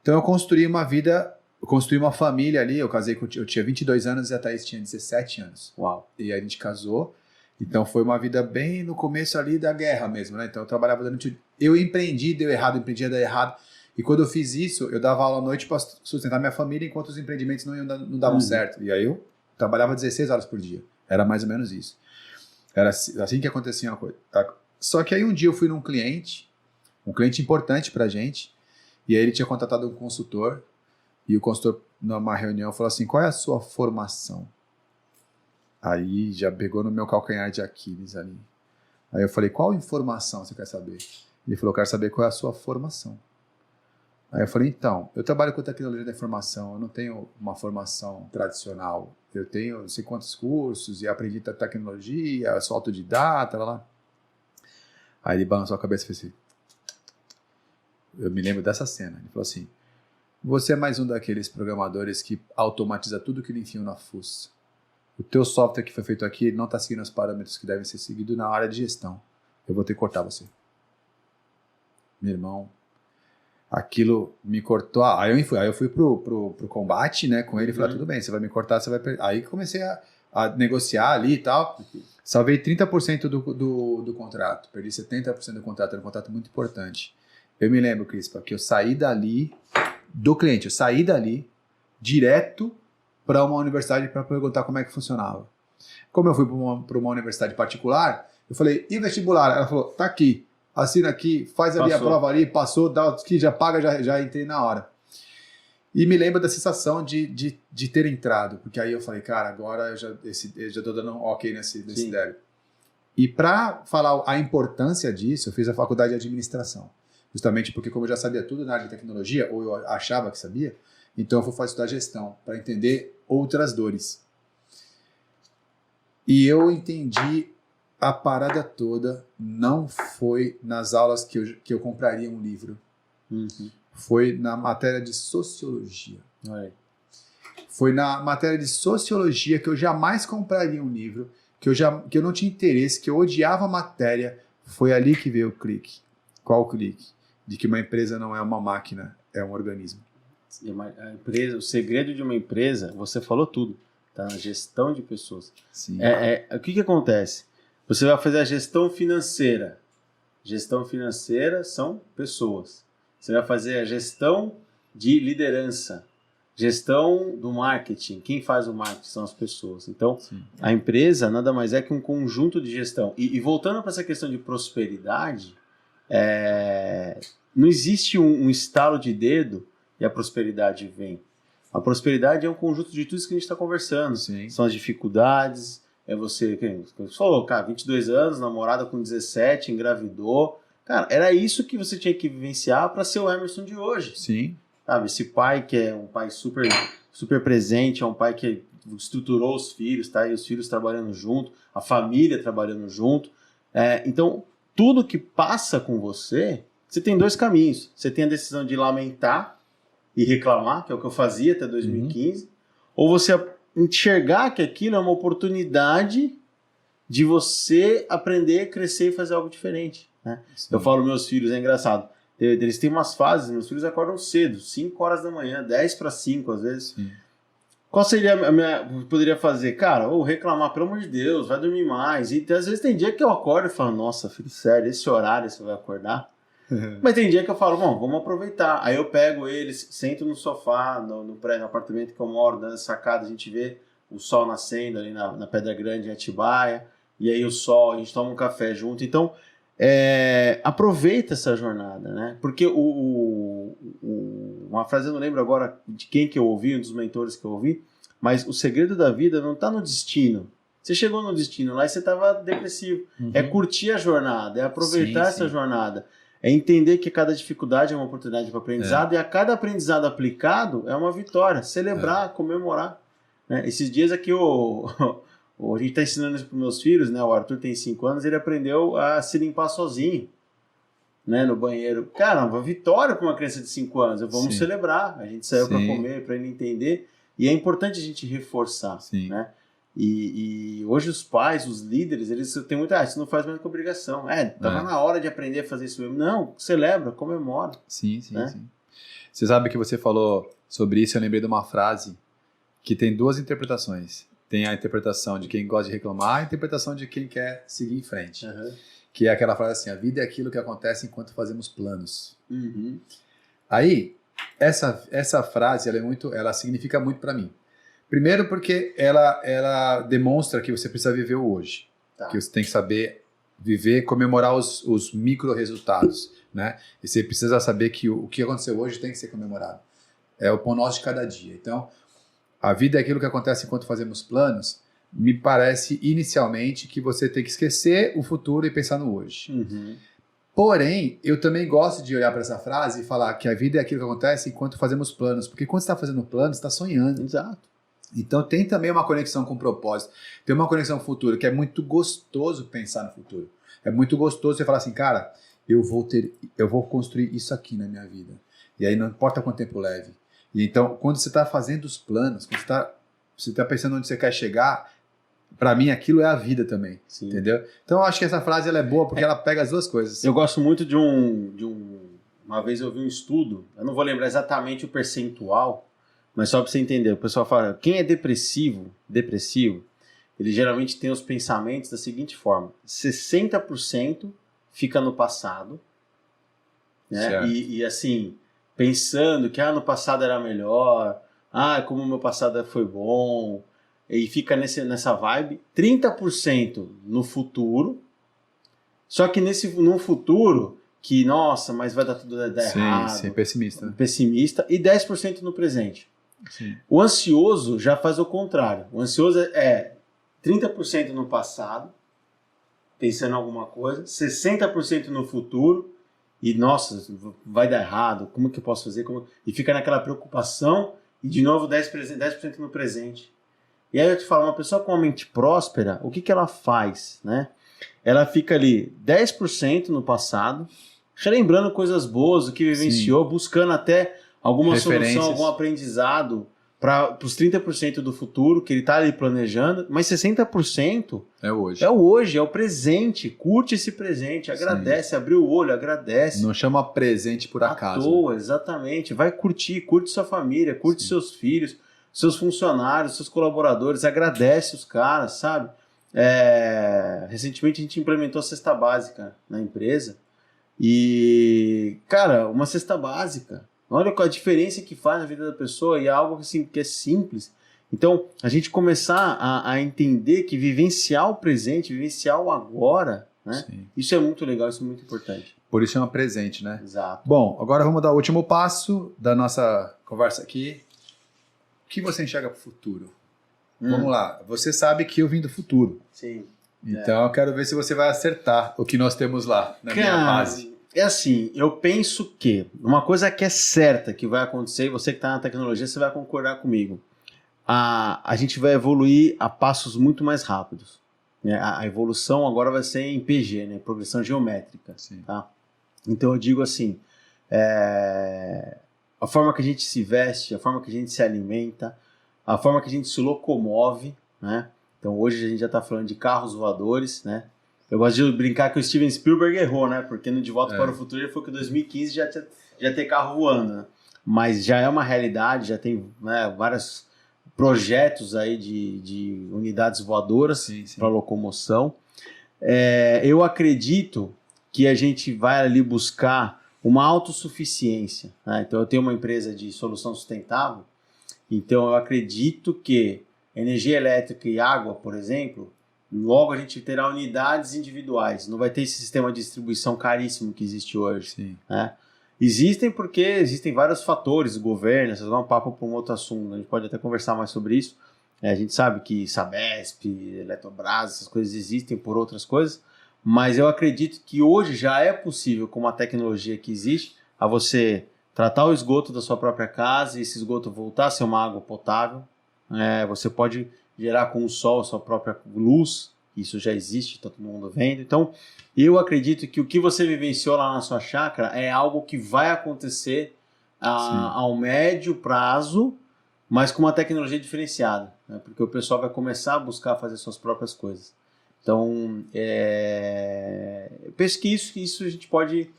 Então eu construí uma vida, eu construí uma família ali. Eu tinha 22 anos e a Thaís tinha 17 anos. Uau! E a gente casou. Então foi uma vida bem no começo ali da guerra mesmo, né? Então eu trabalhava durante... Eu empreendi, deu errado, deu errado. E quando eu fiz isso, eu dava aula à noite para sustentar minha família enquanto os empreendimentos não davam certo. E aí eu trabalhava 16 horas por dia. Era mais ou menos isso. Era assim que acontecia uma coisa. Só que aí um dia eu fui num cliente, um cliente importante pra gente, e aí ele tinha contratado um consultor, e o consultor, numa reunião, falou assim, qual é a sua formação? Aí já pegou no meu calcanhar de Aquiles ali. Aí eu falei, qual informação você quer saber? Ele falou, eu quero saber qual é a sua formação. Aí eu falei, então, eu trabalho com tecnologia da informação, eu não tenho uma formação tradicional. Eu tenho não sei quantos cursos e aprendi tecnologia, sou autodidata, lá. Aí ele balançou a cabeça e fez assim. Eu me lembro dessa cena. Ele falou assim, você é mais um daqueles programadores que automatiza tudo que ele enfia na fuça. O teu software que foi feito aqui não está seguindo os parâmetros que devem ser seguidos na área de gestão. Eu vou ter que cortar você. Meu irmão, aquilo me cortou. Aí eu fui pro combate, né, com ele e falei, tudo bem, você vai me cortar, você vai perder. Aí comecei a negociar ali e tal. Salvei 30% do contrato, perdi 70% do contrato, era um contrato muito importante. Eu me lembro, Crispa, que eu saí dali, do cliente, eu saí dali direto para uma universidade para perguntar como é que funcionava. Como eu fui para uma universidade particular, eu falei, e vestibular? Ela falou, tá aqui, assina aqui, faz ali a prova ali, passou, dá que já paga, já entrei na hora. E me lembro da sensação de ter entrado, porque aí eu falei, cara, agora eu já tô dando um ok nesse débito. E para falar a importância disso, eu fiz a faculdade de administração. Justamente porque como eu já sabia tudo na área de tecnologia, ou eu achava que sabia, então eu fui fazer estudar gestão, para entender outras dores. E eu entendi a parada toda, não foi nas aulas que eu compraria um livro. Foi na matéria de sociologia. Foi na matéria de sociologia que eu jamais compraria um livro, que eu não tinha interesse, que eu odiava a matéria. Foi ali que veio o clique. Qual o clique? De que uma empresa não é uma máquina, é um organismo. A empresa, o segredo de uma empresa, você falou tudo, tá? Na gestão de pessoas. Sim. O que acontece? Você vai fazer a gestão financeira. Gestão financeira são pessoas. Você vai fazer a gestão de liderança. Gestão do marketing. Quem faz o marketing são as pessoas. Então, a empresa nada mais é que um conjunto de gestão. E voltando para essa questão de prosperidade, não existe um estalo de dedo e a prosperidade vem. A prosperidade é um conjunto de tudo isso que a gente está conversando. Sim. São as dificuldades, você falou, cara, 22 anos, namorada com 17, engravidou. Cara, era isso que você tinha que vivenciar para ser o Emerson de hoje. Sim. Sabe, esse pai que é um pai super, super presente, é um pai que estruturou os filhos, tá? E os filhos trabalhando junto, a família trabalhando junto. Então, tudo que passa com você tem dois caminhos. Você tem a decisão de lamentar e reclamar, que é o que eu fazia até 2015, ou você enxergar que aquilo é uma oportunidade de você aprender, crescer e fazer algo diferente, né? Eu falo meus filhos, é engraçado, eles têm umas fases, meus filhos acordam cedo, 5 horas da manhã, 10 para 5 às vezes. Sim. Qual seria poderia fazer? Cara, ou reclamar, pelo amor de Deus, vai dormir mais. E às vezes tem dia que eu acordo e falo, nossa, filho, sério, esse horário você vai acordar? Mas tem dia que eu falo, bom, vamos aproveitar. Aí eu pego eles, sento no sofá, no apartamento que eu moro, na sacada, a gente vê o sol nascendo ali na Pedra Grande, em Atibaia, e aí o sol, a gente toma um café junto. Então, aproveita essa jornada, né? Porque uma frase, eu não lembro agora de quem que eu ouvi, um dos mentores que eu ouvi, mas o segredo da vida não está no destino. Você chegou no destino lá e você estava depressivo. É curtir a jornada, é aproveitar essa jornada. É entender que cada dificuldade é uma oportunidade para aprendizado e a cada aprendizado aplicado é uma vitória. Celebrar, comemorar. Né? Esses dias aqui a gente está ensinando isso para os meus filhos, né? O Arthur tem 5 anos, ele aprendeu a se limpar sozinho, né? No banheiro. Cara, uma vitória para uma criança de 5 anos. Vamos celebrar. A gente saiu para comer, para ele entender. E é importante a gente reforçar, né? E hoje os pais, os líderes, eles têm muita... isso não faz mais que obrigação. Tava na hora de aprender a fazer isso mesmo. Não, celebra, comemora. Sim. Você sabe que você falou sobre isso, eu lembrei de uma frase que tem 2 interpretações. Tem a interpretação de quem gosta de reclamar, a interpretação de quem quer seguir em frente. Que é aquela frase assim, a vida é aquilo que acontece enquanto fazemos planos. Aí, essa frase, ela significa muito para mim. Primeiro porque ela demonstra que você precisa viver o hoje. Tá. Que você tem que saber viver, comemorar os micro resultados, né? E você precisa saber que o que aconteceu hoje tem que ser comemorado. É o pão nosso de cada dia. Então, a vida é aquilo que acontece enquanto fazemos planos. Me parece, inicialmente, que você tem que esquecer o futuro e pensar no hoje. Uhum. Porém, eu também gosto de olhar para essa frase e falar que a vida é aquilo que acontece enquanto fazemos planos. Porque quando você está fazendo planos, você está sonhando. Exato. Então tem também uma conexão com o propósito. Tem uma conexão com o futuro, que é muito gostoso pensar no futuro. É muito gostoso você falar assim, cara, eu vou construir isso aqui na minha vida. E aí não importa quanto tempo leve. E então, quando você está fazendo os planos, quando você tá pensando onde você quer chegar, para mim aquilo é a vida também. Sim. Entendeu? Então eu acho que essa frase ela é boa porque ela pega as duas coisas. Eu gosto muito uma vez eu vi um estudo, eu não vou lembrar exatamente o percentual, mas só para você entender, o pessoal fala, quem é depressivo, ele geralmente tem os pensamentos da seguinte forma, 60% fica no passado, né? E assim, pensando que no passado era melhor, como o meu passado foi bom, e fica nessa vibe, 30% no futuro, só que no futuro, que nossa, mas vai dar tudo errado. Sim, pessimista. Pessimista, e 10% no presente. Sim. O ansioso já faz o contrário. O ansioso é 30% no passado, pensando em alguma coisa, 60% no futuro, e nossa, vai dar errado, como que eu posso fazer? E fica naquela preocupação, e de novo 10% no presente. E aí eu te falo, uma pessoa com uma mente próspera, o que ela faz, né? Ela fica ali 10% no passado, relembrando coisas boas, o que vivenciou, sim, buscando até alguma solução, algum aprendizado para os 30% do futuro, que ele está ali planejando, mas 60% é hoje. É o hoje, é o presente. Curte esse presente, agradece, sim, abre o olho, agradece. Não chama presente por acaso. À toa, exatamente. Vai curte sua família, curte, sim, seus filhos, seus funcionários, seus colaboradores, agradece os caras, sabe? Recentemente a gente implementou a cesta básica na empresa e, cara, uma cesta básica, olha qual a diferença que faz na vida da pessoa, e é algo assim, que é simples. Então, a gente começar a entender que vivenciar o presente, vivenciar o agora, né? Isso é muito legal, isso é muito importante. Por isso chama presente, né? Exato. Bom, agora vamos dar o último passo da nossa conversa aqui. O que você enxerga para o futuro? Vamos lá. Você sabe que eu vim do futuro. Sim. Então eu quero ver se você vai acertar o que nós temos lá na minha base. É assim, eu penso que uma coisa que é certa que vai acontecer, e você que está na tecnologia, você vai concordar comigo. A gente vai evoluir a passos muito mais rápidos. Né? A evolução agora vai ser em PG, né? Progressão geométrica. Sim. Tá? Então eu digo assim, a forma que a gente se veste, a forma que a gente se alimenta, a forma que a gente se locomove, né? Então hoje a gente já está falando de carros voadores, né? Eu gosto de brincar que o Steven Spielberg errou, né? Porque no De Volta para o Futuro ele falou que em 2015 já ter carro voando, né? Mas já é uma realidade, já tem, né, vários projetos aí de unidades voadoras para locomoção. Eu acredito que a gente vai ali buscar uma autossuficiência, né? Então eu tenho uma empresa de solução sustentável, então eu acredito que energia elétrica e água, por exemplo, logo a gente terá unidades individuais, não vai ter esse sistema de distribuição caríssimo que existe hoje. Sim. Né? Existem vários fatores, o governo, essas vão um papo para um outro assunto, a gente pode até conversar mais sobre isso. A gente sabe que Sabesp, Eletrobras, essas coisas existem por outras coisas, mas eu acredito que hoje já é possível, com a tecnologia que existe, a você tratar o esgoto da sua própria casa e esse esgoto voltar a ser uma água potável. Você pode gerar com o sol a sua própria luz, isso já existe, está todo mundo vendo. Então, eu acredito que o que você vivenciou lá na sua chácara é algo que vai acontecer ao médio prazo, mas com uma tecnologia diferenciada, né? Porque o pessoal vai começar a buscar fazer suas próprias coisas. Então, eu penso que isso a gente pode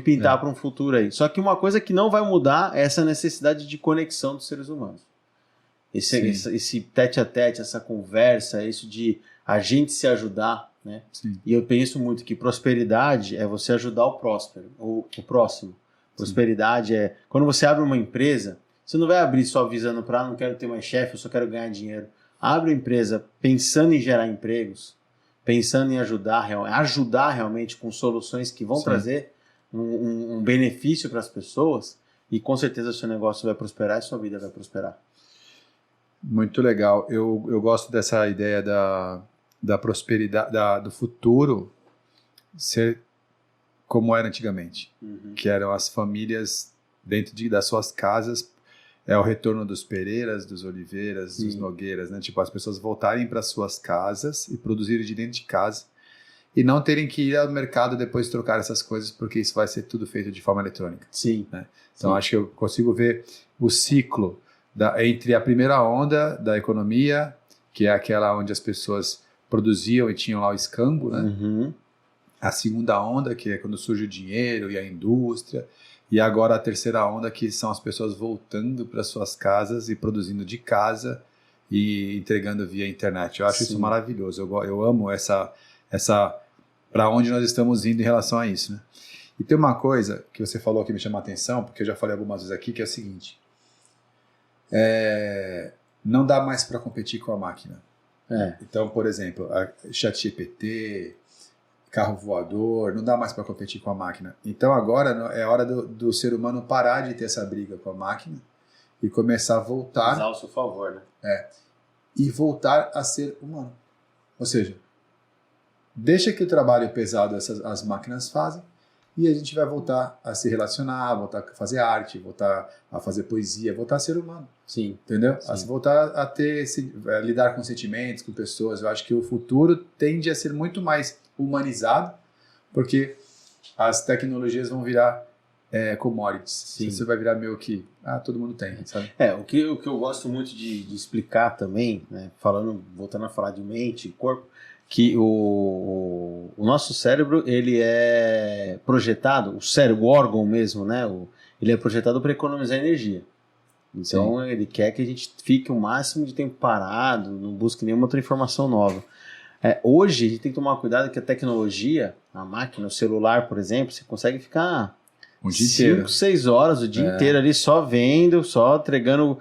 pintar para um futuro aí. Só que uma coisa que não vai mudar é essa necessidade de conexão dos seres humanos. Esse tete-a-tete, essa conversa, isso de a gente se ajudar, né? Sim. E eu penso muito que prosperidade é você ajudar o próximo. Prosperidade quando você abre uma empresa, você não vai abrir só visando para não quero ter mais chefe, eu só quero ganhar dinheiro. Abre a empresa pensando em gerar empregos, pensando em ajudar realmente com soluções que vão trazer um benefício para as pessoas, e com certeza o seu negócio vai prosperar e sua vida vai prosperar. Muito legal. Eu gosto dessa ideia da prosperidade, do futuro ser como era antigamente, que eram as famílias dentro das suas casas. É o retorno dos Pereiras, dos Oliveiras, dos Nogueiras, né? Tipo, as pessoas voltarem para suas casas e produzirem de dentro de casa e não terem que ir ao mercado depois trocar essas coisas, porque isso vai ser tudo feito de forma eletrônica. Sim. Né? Então, acho que eu consigo ver o ciclo entre a primeira onda da economia, que é aquela onde as pessoas produziam e tinham lá o escambo, né? A segunda onda, que é quando surge o dinheiro e a indústria. E agora a terceira onda, que são as pessoas voltando para suas casas e produzindo de casa e entregando via internet. Eu acho isso maravilhoso. Eu amo essa para onde nós estamos indo em relação a isso, né? E tem uma coisa que você falou que me chama a atenção, porque eu já falei algumas vezes aqui, que é o seguinte. Não dá mais para competir com a máquina. Então, por exemplo, a ChatGPT, carro voador, não dá mais para competir com a máquina. Então agora é hora do ser humano parar de ter essa briga com a máquina e começar a voltar... Usar ao seu favor, né? E voltar a ser humano. Ou seja, deixa que o trabalho pesado as máquinas fazem e a gente vai voltar a se relacionar, voltar a fazer arte, voltar a fazer poesia, voltar a ser humano. Sim. Entendeu? A voltar a lidar com sentimentos, com pessoas. Eu acho que o futuro tende a ser muito mais humanizado, porque as tecnologias vão virar commodities. Sim. Você vai virar meio que todo mundo tem, sabe? O que eu gosto muito de explicar também, né, voltando a falar de mente e corpo, que o nosso cérebro, ele é projetado, o cérebro, o órgão mesmo, né, ele é projetado para economizar energia. Então ele quer que a gente fique o máximo de tempo parado, não busque nenhuma outra informação nova. Hoje a gente tem que tomar cuidado que a tecnologia, a máquina, o celular, por exemplo, você consegue ficar 5, 6 horas o dia inteiro ali só vendo, só entregando.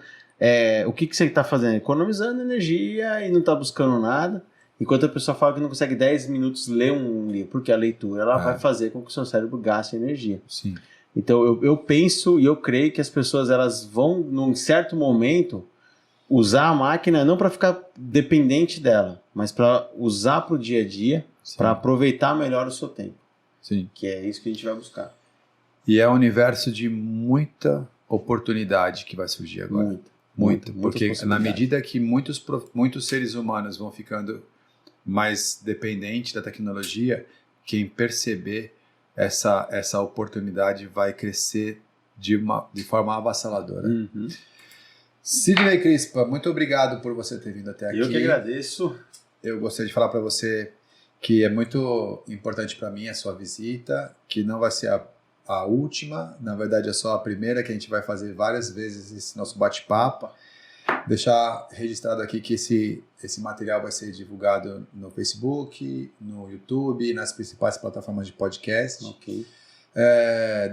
O que você está fazendo? Economizando energia e não está buscando nada. Enquanto a pessoa fala que não consegue 10 minutos ler um livro, porque a leitura ela vai fazer com que o seu cérebro gaste energia. Sim. Então eu penso e eu creio que as pessoas elas vão, num certo momento, usar a máquina não para ficar dependente dela, mas para usar para o dia a dia, para aproveitar melhor o seu tempo. Sim. Que é isso que a gente vai buscar. E é um universo de muita oportunidade que vai surgir agora. Muita. Porque na medida que muitos seres humanos vão ficando mais dependentes da tecnologia, quem perceber essa oportunidade vai crescer de forma avassaladora. Sidney Crispa, muito obrigado por você ter vindo até aqui. Eu que agradeço. Eu gostaria de falar para você que é muito importante para mim a sua visita, que não vai ser a última, na verdade é só a primeira, que a gente vai fazer várias vezes esse nosso bate-papo. Deixar registrado aqui que esse material vai ser divulgado no Facebook, no YouTube, nas principais plataformas de podcast. Ok.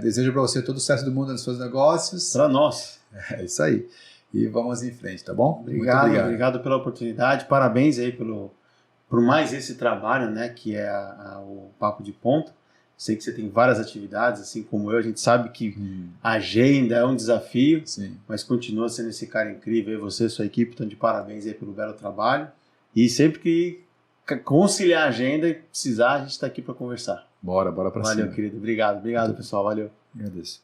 Desejo para você todo o sucesso do mundo nos seus negócios. Para nós. É isso aí. E vamos em frente, tá bom? Obrigado pela oportunidade. Parabéns aí por mais esse trabalho, né, que é o Papo de Ponta. Sei que você tem várias atividades, assim como eu. A gente sabe que a agenda é um desafio, mas continua sendo esse cara incrível. Você e sua equipe estão de parabéns aí pelo belo trabalho. E sempre que conciliar a agenda e precisar, a gente está aqui para conversar. Bora pra cima. Valeu, querido. Obrigado, pessoal. Valeu. Agradeço.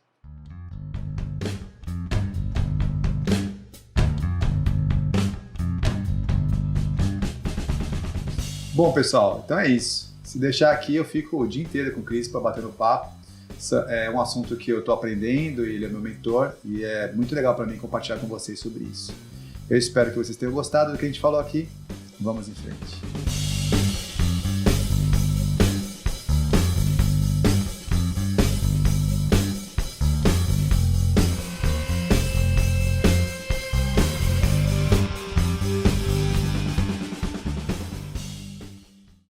Bom, pessoal, então é isso. Se deixar aqui, eu fico o dia inteiro com o Crispa batendo papo. É um assunto que eu estou aprendendo, ele é meu mentor e é muito legal para mim compartilhar com vocês sobre isso. Eu espero que vocês tenham gostado do que a gente falou aqui. Vamos em frente.